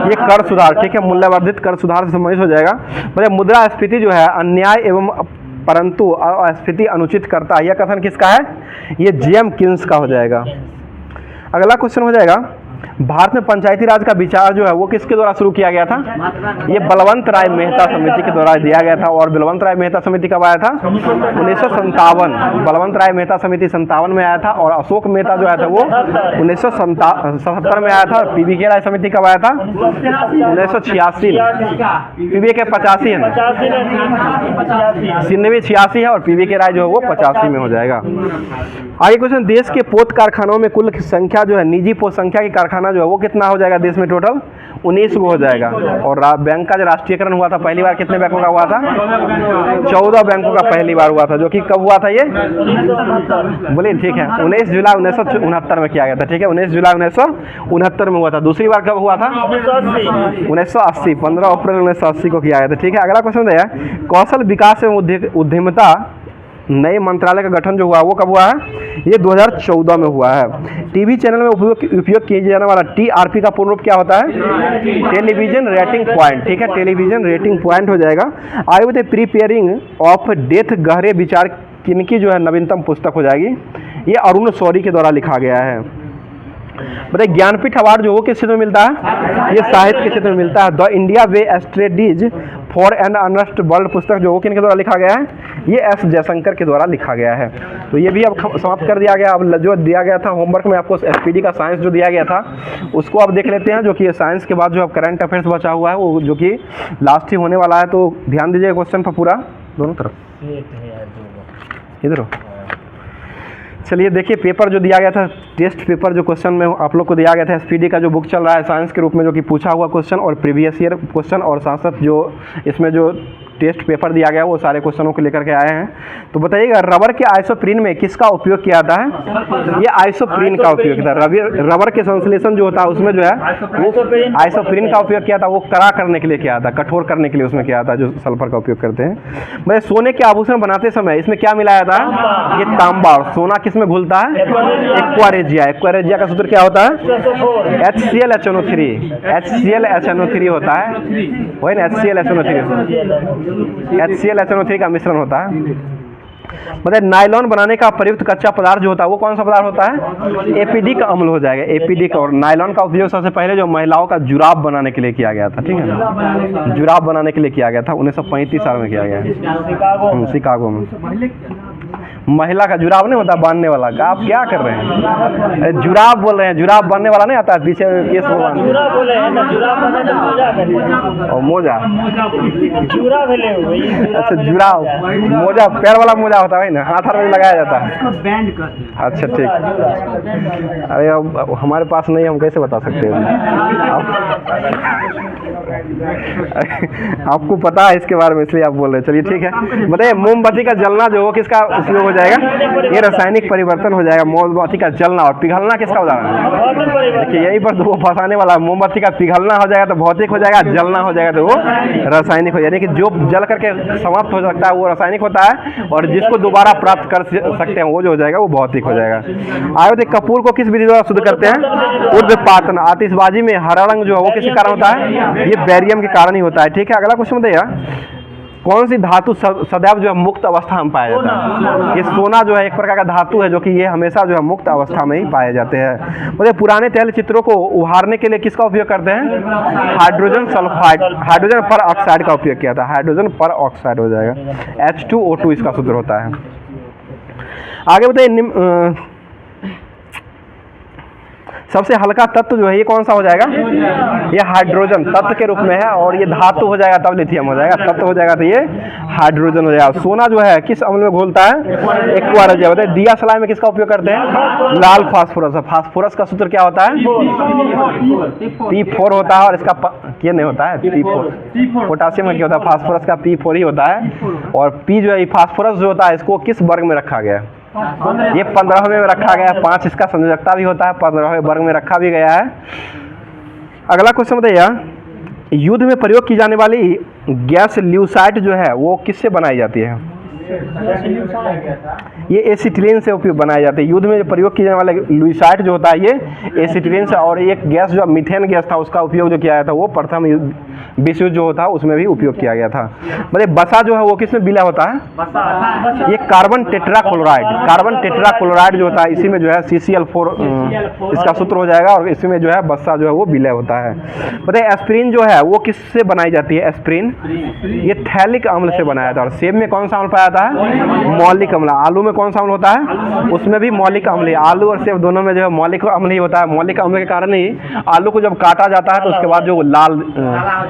ये कर सुधार। ठीक है, मूल्यवर्धित कर सुधार से संबंधित हो जाएगा। बताइए मुद्रास्फीति जो है अन्याय एवं परंतु अस्फीति अनुचित करता है, यह कथन किसका है? ये J.M. किन्स का हो जाएगा। अगला क्वेश्चन हो जाएगा, भारत में पंचायती राज का विचार जो है वो किसके द्वारा शुरू किया गया था? ये बलवंत राय मेहता समिति के द्वारा दिया गया था। और बलवंत राय मेहता समिति कब आया था? 1957। बलवंत राय मेहता समिति 57 में आया था। और अशोक मेहता जो आया था वो 1977 में आया था। PBK राय समिति कब आया था? 1986। PBK 85 है, 96 है, और PBK राय जो है वो 85 में हो जाएगा। आगे क्वेश्चन, देश के पोत कारखानों में कुल संख्या जो है निजी पोत संख्या की कारखाना जो है वो कितना हो जाएगा देश में? टोटल 19 को हो जाएगा। और बैंक का जो राष्ट्रीयकरण हुआ था पहली बार कितने बैंकों का हुआ था? 14 बैंकों का पहली बार हुआ था, जो कि कब हुआ था? ये बोलिए। ठीक है, 19 जुलाई 1969 में किया गया था। ठीक है, 19 जुलाई 1969 में हुआ था। दूसरी बार कब हुआ था? 1980। 15 अप्रैल 1980 को किया गया था। ठीक है, अगला क्वेश्चन है, कौशल विकास एवं उद्यमिता नए मंत्रालय का गठन जो हुआ वो कब हुआ है? ये 2014 में हुआ है। टीवी चैनल में उपयोग किए जाने वाला TRP का पूर्ण रूप क्या होता है? Television rating point. ठीक है, टेलीविजन रेटिंग पॉइंट हो जाएगा। आगे बताइए प्रिपेयरिंग ऑफ डेथ गहरे विचार किनकी जो है नवीनतम पुस्तक हो जाएगी? ये अरुण शौरी के द्वारा लिखा गया है। बताइए ज्ञानपीठ अवार्ड जो वो किस क्षेत्र में मिलता है? ये साहित्य के क्षेत्र में मिलता है। The India way strategies for an uncertain world पुस्तक जो वो किनके द्वारा लिखा गया है? ये S. जयशंकर के द्वारा लिखा गया है। तो ये भी अब समाप्त कर दिया गया। अब जो दिया गया था होमवर्क में आपको SPD का साइंस जो दिया गया था उसको आप देख लेते हैं, जो कि साइंस के बाद जो अब करंट अफेयर्स बचा हुआ है वो जो कि लास्ट ही होने वाला है। तो ध्यान दीजिएगा क्वेश्चन पर पूरा, दोनों तरफ इधर हो। चलिए देखिए, पेपर जो दिया गया था, टेस्ट पेपर जो क्वेश्चन में आप लोग को दिया गया था SPD का जो बुक चल रहा है साइंस के रूप में, जो कि पूछा हुआ क्वेश्चन और प्रीवियस ईयर क्वेश्चन और साथ साथ जो इसमें जो टेस्ट पेपर दिया गया वो सारे क्वेश्चनों को लेकर के आए हैं। तो बताइएगा रबर के आइसोप्रीन में किसका उपयोग किया जाता है? ये आइसोप्रीन का उपयोग किया था। रबर के संश्लेषण जो होता है उसमें जो है वो आइसोप्रीन का उपयोग किया था। वो कड़ा करने के लिए किया था, कठोर करने के लिए उसमें किया था, जो सल्फर का उपयोग करते हैं। भाई सोने के आभूषण बनाते समय इसमें क्या मिलाया था? ये तांबा। और सोना किस में घुलता है? Aqua regia. एक्वा रेजिया का सूत्र क्या होता है? HClHNO3। HClHNO3 होता है, वही ना HClHNO3। HClHNO3 का मिश्रण होता है। मतलब नायलॉन बनाने का प्रयुक्त कच्चा पदार्थ जो होता है वो कौन सा पदार्थ होता है? एपीडिक अम्ल हो जाएगा, एपीडिक। और नायलॉन का उपयोग सबसे पहले जो महिलाओं का जुराब बनाने के लिए किया गया था, ठीक है ना, जुराब बनाने के लिए किया गया था 1935 साल में किया गया है शिकागो में। महिला का जुराब नहीं होता बांधने वाला का, आप क्या कर रहे हैं? जुराब बोल रहे हैं, जुराब बांधने वाला नहीं आता है पीछे केस में बांधने। और मोजा, अच्छा जुराब, मोजा पैर वाला मोजा होता है ना, हाथ में लगाया जाता है। अच्छा ठीक। अरे अब हमारे पास नहीं, हम कैसे बता सकते हैं? आपको पता है इसके बारे में, इसलिए आप बोल रहे हैं। चलिए ठीक है, बताइए मोमबत्ती का जलना जो हो किसका उपयोग हो जाएगा? ये रासायनिक परिवर्तन हो जाएगा। मोमबत्ती का जलना और पिघलना किसका उदाहरण है? देखिए यही पर तो वो फंसाने वाला। मोमबत्ती का पिघलना हो जाएगा तो भौतिक हो जाएगा, जलना हो जाएगा तो वो रासायनिक हो जाएगा। कि जो जल करके समाप्त हो सकता है वो रासायनिक होता है, और जिसको दोबारा प्राप्त कर सकते हैं वो जो हो जाएगा वो भौतिक हो जाएगा। आगे देखिए कपूर को किस विधि द्वारा शुद्ध करते हैं? ऊर्ध्वपातन। आतिशबाजी में हरा रंग जो है वो किसके कारण होता है? ये बैरियम के कारण ही होता है। ठीक है, अगला क्वेश्चन बताइएगा कौन सी धातु सदैव जो है मुक्त अवस्था में पाया जाता है? ये सोना जो है एक प्रकार का धातु है जो कि ये हमेशा जो है मुक्त अवस्था में ही पाए जाते हैं। मतलब पुराने तैल चित्रों को उभारने के लिए किसका उपयोग करते हैं? हाइड्रोजन सल्फाइड, हाइड्रोजन पर ऑक्साइड का उपयोग किया था। हाइड्रोजन पर ऑक्साइड हो जाएगा, H2O2 इसका सूत्र होता है। आगे बताइए सबसे हल्का तत्व जो है ये कौन सा हो जाएगा? ये हाइड्रोजन तत्व के रूप में है, और ये धातु हो जाएगा तब लिथियम हो जाएगा। तत्व हो जाएगा तो ये हाइड्रोजन हो जाएगा। सोना जो है किस अम्ल में घुलता है? Aqua regia. बताइए दिया सलाई में किसका उपयोग करते हैं? लाल फास्फोरस। फास्फोरस का सूत्र क्या होता है? P4 होता है, और इसका क्या नहीं होता है? P4। पोटासियम का क्या होता है? फास्फोरस का P4 ही होता है। और P जो है फास्फोरस जो होता है इसको किस वर्ग में रखा गया है? ये 15वें में रखा गया है। 5 इसका संयोजकता भी होता है, 15वें वर्ग में रखा भी गया है। अगला क्वेश्चन बताइए युद्ध में प्रयोग की जाने वाली गैस ल्यूसाइट जो है वो किससे बनाई जाती है? ये एसिटिलीन से उपयोग बनाए जाते हैं। युद्ध में जो प्रयोग किए जाने वाले ल्यूसाइट जो होता है ये एसिटिलीन से, और एक गैस जो मीथेन गैस था उसका उपयोग जो किया गया था वो प्रथम विश्व युद्ध जो होता उसमें भी उपयोग किया गया था। मतलब बसा जो है वो किसमें विलय होता है? ये कार्बन टेट्राक्लोराइड। कार्बन टेट्राक्लोराइड जो होता है इसी में जो है CCl4 इसका सूत्र हो जाएगा, और इसी में जो है बसा जो है वो विलय होता है। बताइए एस्प्रिन जो है वो किससे बनाई जाती है? एस्प्रिन ये थैलिक अम्ल से बनाया था। और सेब में कौन सा अम्ल पाया जाता है? मौलिक अम्ल। आलू में कौन सा अम्ल होता है? उसमें भी मौलिक अम्ल। आलू और सेब दोनों में जो है मौलिक अम्ल ही होता है। मौलिक अम्ल के कारण ही आलू को जब काटा जाता है तो उसके बाद जो लाल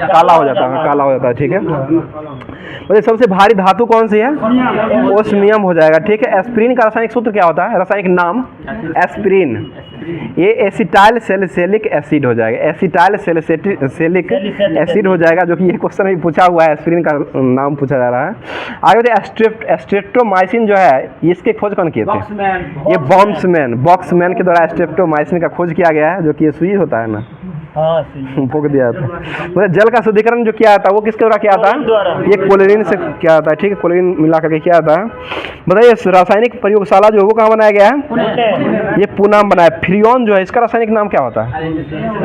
काला हो जाता है, काला हो जाता है। ठीक है, मतलब सबसे भारी धातु कौन सी है? ओस्मियम हो जाएगा। ठीक है, एस्प्रिन का रासायनिक सूत्र क्या होता है? रासायनिक नाम एस्प्रिन। ये एसिटाइल सैलिसिलिक एसिड हो जाएगा। एसिटाइल सैलिसिलिक एसिड हो जाएगा, जो कि ये क्वेश्चन भी पूछा हुआ है, एस्प्रिन का नाम पूछा जा रहा है। आगे स्ट्रेप्टोमाइसिन जो है इसके खोज कौन किए थे? ये बॉक्समैन के द्वारा स्ट्रेप्टोमाइसिन का खोज किया गया है, जो कि ये सुई होता है ना, फूक दिया था। मतलब जल का शुद्धिकरण जो किया था वो किसके द्वारा किया था? ये क्लोरीन से किया था। ठीक है, क्लोरीन मिला करके किया था। बताइए रासायनिक प्रयोगशाला जो है वो कहाँ बनाया गया है? ये पुणे में बनाया। फ्रियोन जो है इसका रासायनिक नाम क्या होता है?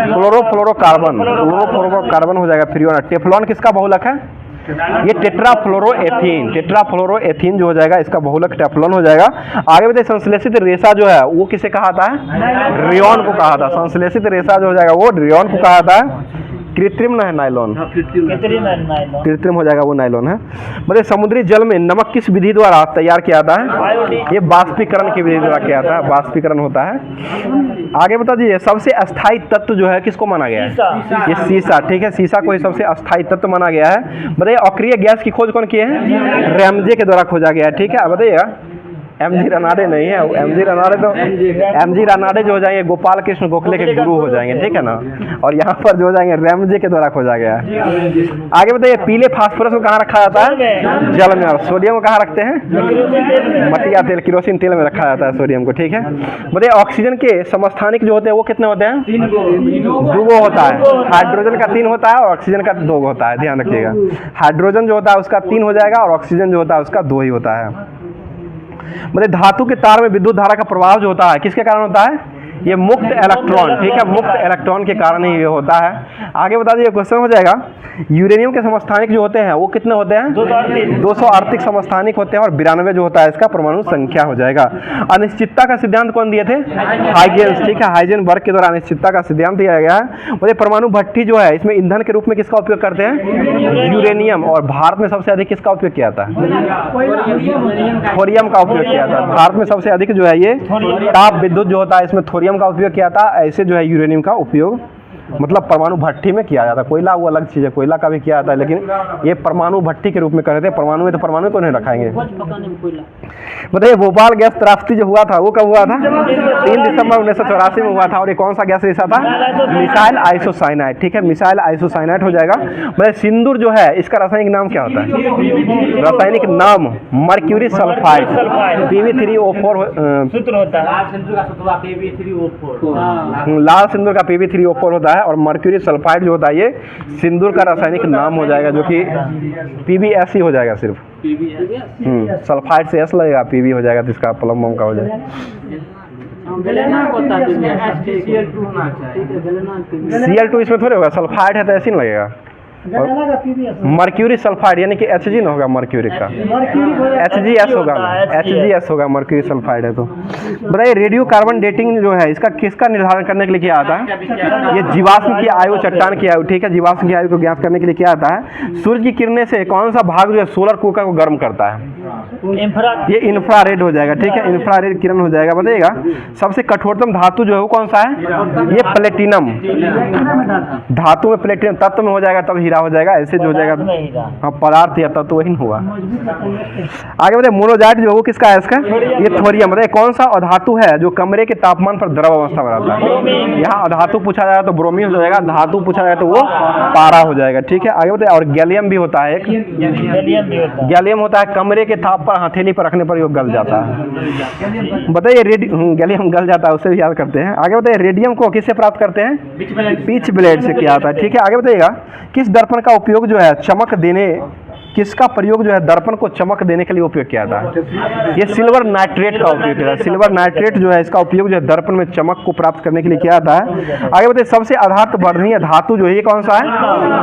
क्लोरोफ्लोरोकार्बन हो जाएगा फ्रियोन। टेफ्लॉन किसका बहुलक है? ये टेट्राफ्लोरोएथीन जो हो जाएगा इसका बहुलक टेफ्लॉन हो जाएगा। आगे बताइए संश्लेषित रेशा जो है वो किसे कहा था? रेयॉन को कहा था। संश्लेषित रेशा जो हो जाएगा वो रेयॉन को कहा था। कृत्रिम ना है नायलॉन, कृत्रिम हो जाएगा वो नायलॉन है। मतलब समुद्री जल में नमक किस विधि द्वारा तैयार किया जाता है? ये वाष्पीकरण की विधि द्वारा किया जाता है, वाष्पीकरण होता है। आगे बता दीजिए सबसे अस्थायी तत्व जो है किसको माना गया है? ये सीसा। ठीक है, सीसा को ही सबसे अस्थायी तत्व माना गया है। बताइए अक्रिय गैस की खोज कौन की है? रैमजे के द्वारा खोजा गया है। ठीक है, बताइएगा MG रनाडे नहीं है, MG रनाडे तो MG रनाडे जो हो जाएंगे गोपाल कृष्ण गोखले के गुरु हो जाएंगे, ठीक है ना। और यहाँ पर जो हो जाएंगे रैमजे के द्वारा खोजा गया है। आगे बताइए, पीले फास्फोरस को कहाँ रखा जाता है? जल में। और सोडियम को कहाँ रखते हैं? मटिया तेल, किरोसिन तेल में रखा जाता है सोडियम को, ठीक है। बताइए, ऑक्सीजन के समस्थानिक जो होते हैं वो कितने होते हैं? 2 होता है। हाइड्रोजन का 3 होता है और ऑक्सीजन का 2 होता है, ध्यान रखिएगा। हाइड्रोजन जो होता है उसका 3 हो जाएगा और ऑक्सीजन जो होता है उसका 2 ही होता है। मतलब धातु के तार में विद्युत धारा का प्रवाह जो होता है किसके कारण होता है? ये मुक्त इलेक्ट्रॉन, ठीक है, मुक्त इलेक्ट्रॉन के कारण ही ये होता है। आगे बता दीजिए, क्वेश्चन हो जाएगा, यूरेनियम के समस्थानिक जो होते हैं वो कितने होते हैं? 238 समस्थानिक होते हैं और 92 जो होता है इसका परमाणु संख्या हो जाएगा। अनिश्चितता का सिद्धांत कौन दिए थे? हाइजेंस, ठीक है, हाइजेनबर्ग के द्वारा अनिश्चितता का सिद्धांत दिया गया है। बोले परमाणु भट्टी जो है इसमें ईंधन के रूप में किसका उपयोग करते हैं? यूरेनियम। और भारत में सबसे अधिक किसका उपयोग किया जाता है? थोरियम का उपयोग किया जाता है। भारत में सबसे अधिक जो है ये ताप विद्युत जो होता है इसमें थोरियम का उपयोग किया था। ऐसे जो है यूरेनियम का उपयोग मतलब परमाणु भट्टी में किया जाता है। कोयला वो अलग चीज़ है, कोयला का भी किया जाता है, लेकिन ये परमाणु भट्टी के रूप में कर रहे थे। परमाणु में तो परमाणु को नहीं रखाएंगे। बताइए, भोपाल गैस त्रासदी जो हुआ था वो कब हुआ था? 3 दिसंबर 1984 में हुआ था। और ये कौन सा गैस रिसा था? मिसाइल आइसोसाइनाइड, ठीक है, मिसाइल आइसोसाइनाइड हो जाएगा। मतलब सिंदूर जो है इसका रासायनिक नाम क्या होता है? रासायनिक नाम मर्क्यूरी सल्फाइड, Pb3O4 सूत्र होता है। लाल सिंदूर का Pb3O4 होता है। और मर्क्यूरी सल्फाइड जो होता है ये सिंदूर का रासायनिक नाम हो जाएगा, जो कि PbS ही हो जाएगा सिर्फ। सल्फाइड से S लगेगा, Pb हो जाएगा, तो इसका प्लम का हो जाएगा। Cl2 इसमें थोड़े होगा, सल्फाइड है तो ऐसे ही लगेगा। मर्क्यूरी सल्फाइड यानी कि Hg ना होगा, मर्क्यूरी का HgS होगा, HgS होगा, मर्क्यूरी सल्फाइड है। तो बताइए, रेडियो कार्बन डेटिंग जो है इसका किसका निर्धारण करने के लिए किया आता है? ये जीवाश्म की आयु, चट्टान की आयु, ठीक है, जीवाश्म की आयु को ज्ञात करने के लिए किया आता है। सूर्य की किरणें से कौन सा भाग जो है सोलर कुकर को गर्म करता है? ये इंफ्रारेड हो जाएगा, ठीक है, इंफ्रारेड किरण हो जाएगा। बताइएगा, सबसे कठोरतम धातु जो है वो कौन सा है? ये प्लेटिनम। धातु में प्लेटिनम, तत्व में हो जाएगा तब हीरा हो जाएगा, ऐसे जो हो जाएगा हाँ पदार्थ या तत्व वही हुआ। आगे बताइए, मोनोजाइट जो वो किसका है? इसका ये थोरियम। बताइए, कौन सा अधातु है जो कमरे के तापमान पर द्रव अवस्था में रहता है? यहाँ अधातु पूछा जाएगा तो ब्रोमीन हो जाएगा, धातु पूछा जाएगा तो वो पारा हो जाएगा, ठीक है। आगे बताइए, और गैलियम भी होता है, एक गैलियम होता है, कमरे के ताप पर हथेली पर रखने पर वो गल जाता है। बताइए, गैलियम गल जाता है, उससे भी याद करते हैं। आगे बताइए, रेडियम को किससे प्राप्त करते हैं? पिच ब्लेड से किया जाता है, ठीक है। आगे बताइएगा, किस दर्पण का उपयोग जो है चमक देने, किसका प्रयोग जो है दर्पण को चमक देने के लिए उपयोग किया था? ये सिल्वर नाइट्रेट का उपयोग किया था। सिल्वर नाइट्रेट जो है इसका उपयोग जो है दर्पण में चमक को प्राप्त करने के लिए किया जाता है। आगे बताइए, सबसे आधात वर्णनीय धातु जो है ये कौन सा है?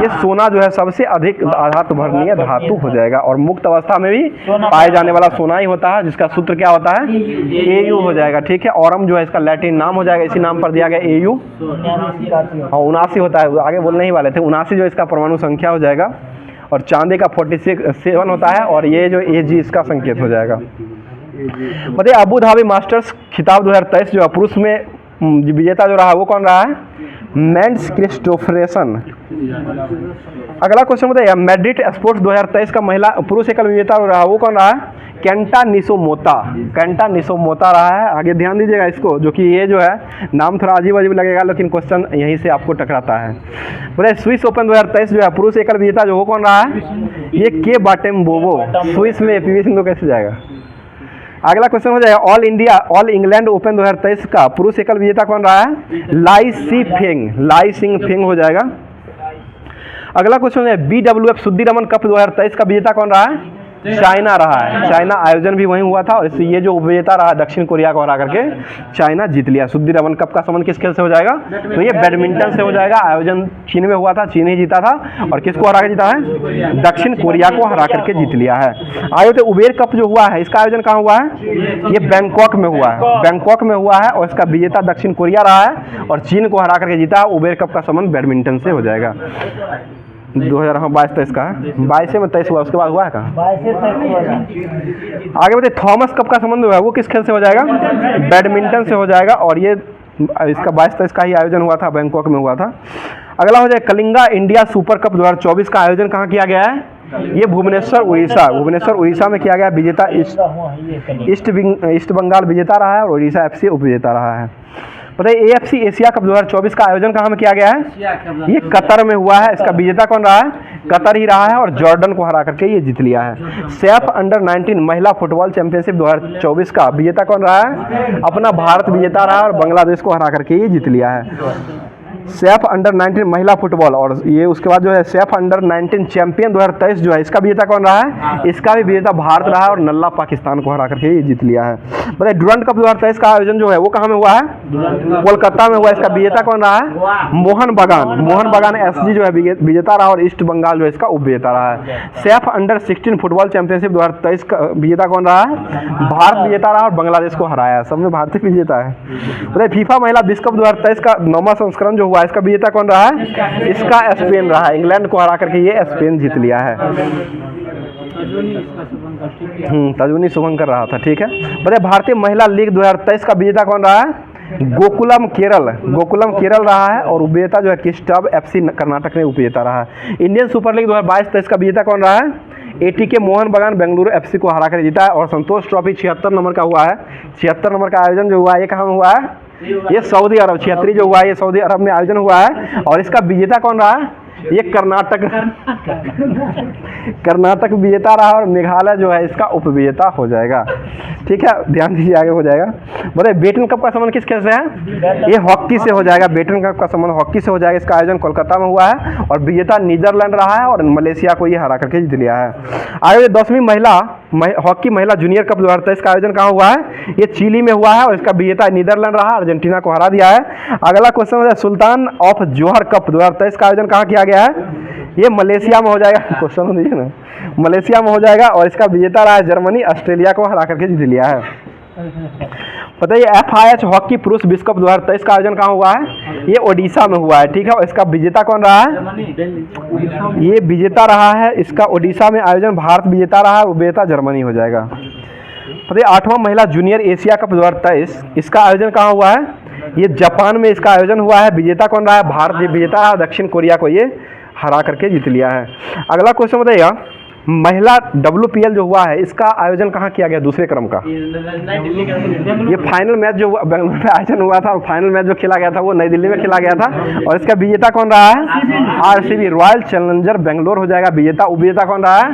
ये सोना जो है सबसे अधिक आधात वर्णनीय धातु हो जाएगा। और मुक्त अवस्था में भी पाए जाने वाला सोना ही होता है, जिसका सूत्र क्या होता है? Au हो जाएगा, ठीक है। ऑरम जो है इसका लैटिन नाम हो जाएगा, इसी नाम पर दिया गया Au। हाँ 79 होता है, आगे बोलने ही वाले थे। 79 जो इसका परमाणु संख्या हो जाएगा। और चांदी का 47 होता है। और ये जो Ag इसका संकेत हो जाएगा। बताइए, अबू धाबी मास्टर्स खिताब 2023 जो है पुरुष में विजेता जो रहा वो कौन रहा है? मैंड्स क्रिस्टोफरेसन। अगला क्वेश्चन बताइए, मैड्रिड स्पोर्ट्स 2023 का महिला पुरुष एकल विजेता रहा वो कौन रहा है? केंटा निसोमोता। केंटा निसोमोता रहा है। आगे ध्यान दीजिएगा इसको, जो कि ये जो है नाम थोड़ा अजीब अजीब लगेगा, लेकिन क्वेश्चन यहीं से आपको टकराता है। बोले, स्विस ओपन 2023 जो है पुरुष एकल विजेता जो वो कौन रहा है? ये के बाटेम्बोवो। स्विस में PV सिंधु कैसे जाएगा? अगला क्वेश्चन हो जाएगा, ऑल इंग्लैंड ओपन 2023 का पुरुष एकल विजेता कौन रहा है? लाई सिंग फेंग हो जाएगा। अगला क्वेश्चन है, BWF सुद्दी रमन कप 2023 का विजेता कौन रहा है? चाइना रहा है। चाइना आयोजन भी वहीं हुआ था। और ये जो विजेता रहा दक्षिण कोरिया को हरा करके चाइना जीत लिया। सुद्दी रमन कप का संबंध किस खेल से हो जाएगा? तो ये बैडमिंटन से हो जाएगा। आयोजन चीन में हुआ था, चीन ही जीता था। और किसको हरा के जीता है? दक्षिण कोरिया को हरा करके जीत लिया है। आगे तो उबेर कप जो हुआ है इसका आयोजन कहाँ हुआ है? ये बैंकॉक में हुआ है। बैंकॉक में हुआ है और इसका विजेता दक्षिण कोरिया रहा है और चीन को हरा करके जीता। उबेर कप का संबंध बैडमिंटन से हो जाएगा। 2022-23 का 22 में 23 हुआ, उसके बाद हुआ है कहाँ? आगे बताइए, थॉमस कप का संबंध हुआ है वो किस खेल से हो जाएगा? बैडमिंटन से हो जाएगा। और ये इसका 22-23 का ही आयोजन हुआ था, बैंकॉक में हुआ था। अगला हो जाए, कलिंगा इंडिया सुपर कप 2024 का आयोजन कहाँ किया गया है? ये भुवनेश्वर उड़ीसा में किया गया विजेता ईस्ट बंगाल विजेता रहा है और उड़ीसा FC उपविजेता रहा है। पता है AFC एशिया कप 2024 का आयोजन कहाँ में किया गया है? ये कतर में हुआ है। इसका विजेता कौन रहा है? कतर ही रहा है और जॉर्डन को हरा करके ये जीत लिया है। सैफ अंडर 19 महिला फुटबॉल चैंपियनशिप 2024 का विजेता कौन रहा है? अपना भारत विजेता रहा और बांग्लादेश को हरा करके ये जीत लिया है। सैफ अंडर 19 महिला फुटबॉल और ये उसके बाद जो है सैफ अंडर 19 चैंपियन 2023 जो है इसका विजेता कौन रहा है? इसका भी विजेता भारत रहा है और नल्ला पाकिस्तान को हरा करके ये जीत लिया है। बताइए डुरंड कप 2023 का आयोजन जो है वो कहाँ में हुआ है? कोलकाता में हुआ है। इसका विजेता कौन रहा है? मोहन बगान SG जो है विजेता रहा और ईस्ट बंगाल जो है इसका उपविजेता रहा है। सैफ अंडर 16 फुटबॉल चैंपियनशिप 2023 का विजेता कौन रहा है? भारत विजेता रहा और बांग्लादेश को हराया। सब में भारतीय विजेता है। बताइए फीफा महिला विश्व कप 2023 का 9वां संस्करण जो हुआ इसका विजेता कौन रहा है? इसका स्पेन रहा है। इंग्लैंड को हरा करके ये स्पेन जीत लिया है। तजुनी शुभंकर रहा था। ठीक है। बताइए भारतीय महिला लीग 2023 का विजेता कौन रहा है? गोकुलम केरल रहा है और उपविजेता जो है किस्टब FC कर्नाटक में उपविजेता रहा है। इंडियन सुपर लीग 2022-23 का विजेता कौन रहा है? ATK मोहन बगान बेंगलुरु FC को हरा कर जीता है और संतोष ट्रॉफी 76 नंबर का हुआ है। 76 नंबर का आयोजन जो हुआ है ये कहाँ में हुआ है? ये सऊदी अरब 76 जो हुआ है ये सऊदी अरब में आयोजन हुआ है और इसका विजेता कौन रहा है? ये कर्नाटक विजेता रहा और मेघालय जो है इसका उपविजेता हो जाएगा। ठीक है, ध्यान दीजिए आगे हो जाएगा। बोले बेटन कप का संबंध किस खेल से है? ये हॉकी से हो जाएगा। बेटन कप का संबंध हॉकी से हो जाएगा। इसका आयोजन कोलकाता में हुआ है और विजेता नीदरलैंड रहा है और मलेशिया को ये हरा करके जीत लिया है। आगे 10वीं हॉकी महिला जूनियर कप 2023 का आयोजन कहाँ हुआ है? ये चिली में हुआ है और इसका विजेता नीदरलैंड रहा, अर्जेंटीना को हरा दिया है। अगला क्वेश्चन है सुल्तान ऑफ जोहर कप 2023 का आयोजन कहाँ किया गया है? ये मलेशिया में हो जाएगा। क्वेश्चन दीजिए ना, मलेशिया में हो जाएगा और इसका विजेता रहा है जर्मनी, ऑस्ट्रेलिया को हरा करके जीत लिया है। पता है FIH हॉकी पुरुष विश्व कप 2023 का आयोजन कहाँ हुआ है? ये ओडिशा में हुआ है। ठीक है, और इसका विजेता कौन रहा है? ये विजेता रहा है इसका ओडिशा में आयोजन, भारत विजेता रहा और उपविजेता जर्मनी हो जाएगा। पता है 8वां महिला जूनियर एशिया कप 2023 इसका आयोजन कहाँ हुआ है? ये जापान में इसका आयोजन हुआ है। विजेता कौन रहा है? भारत विजेता रहा, दक्षिण कोरिया को ये हरा करके जीत लिया है। अगला क्वेश्चन बताइएगा महिला WPL जो हुआ है इसका आयोजन कहाँ किया गया? दूसरे क्रम का ये फाइनल मैच जो बेंगलुरु में आयोजन हुआ था और फाइनल मैच जो खेला गया था वो नई दिल्ली में खेला गया था और इसका विजेता कौन रहा है? RCB रॉयल चैलेंजर बेंगलोर हो जाएगा विजेता। उपविजेता कौन रहा है?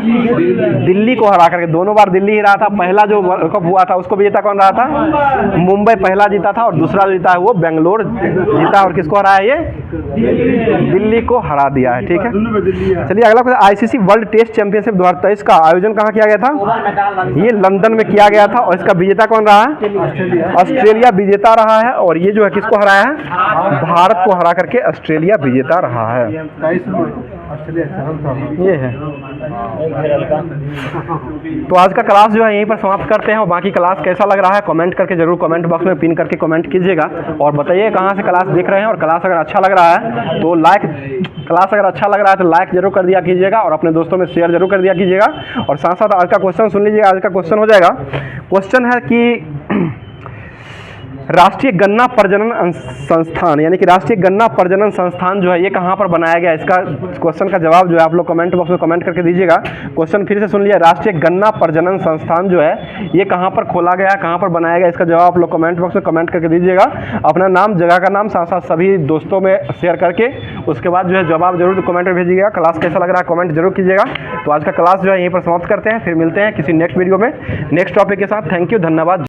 दिल्ली को हरा करके। दोनों बार दिल्ली ही रहा था। पहला जो वर्ल्ड कप हुआ था उसको विजेता कौन रहा था? मुंबई पहला जीता था और दूसरा जो जीता है वो बेंगलोर जीता और किसको हराया? ये दिल्ली को हरा दिया है। ठीक है, चलिए अगला question ICC world test championship 2023 का आयोजन कहाँ किया गया था? ये लंदन में किया गया था और इसका विजेता कौन रहा है? ऑस्ट्रेलिया विजेता रहा है और ये जो है किसको हराया है? भारत को हरा करके ऑस्ट्रेलिया विजेता रहा है। ये है। तो आज का क्लास जो है यहीं पर समाप्त करते हैं और बाकी क्लास कैसा लग रहा है कमेंट करके जरूर कमेंट बॉक्स में पिन करके कमेंट कीजिएगा और बताइए कहाँ से क्लास देख रहे हैं और क्लास अगर अच्छा लग रहा है तो लाइक जरूर कर दिया कीजिएगा और अपने दोस्तों में शेयर जरूर कर दिया कीजिएगा। और साथ साथ आज का क्वेश्चन सुन लीजिएगा। आज का क्वेश्चन हो जाएगा, क्वेश्चन है कि राष्ट्रीय गन्ना प्रजनन संस्थान यानी कि राष्ट्रीय गन्ना प्रजनन संस्थान जो है ये कहाँ पर बनाया गया? इसका क्वेश्चन का जवाब जो है आप लोग कमेंट बॉक्स में कमेंट करके दीजिएगा। क्वेश्चन फिर से सुन लिया, राष्ट्रीय गन्ना प्रजनन संस्थान जो है ये कहाँ पर खोला गया, कहाँ पर बनाया गया? इसका जवाब आप लोग कमेंट बॉक्स में कमेंट करके दीजिएगा। अपना नाम, जगह का नाम, साथ साथ सभी दोस्तों में शेयर करके उसके बाद जो है जवाब जरूर कमेंट में भेजिएगा। क्लास कैसा लग रहा है कमेंट जरूर कीजिएगा। तो आज का क्लास जो है यहीं पर समाप्त करते हैं, फिर मिलते हैं किसी नेक्स्ट वीडियो में नेक्स्ट टॉपिक के साथ। थैंक यू, धन्यवाद।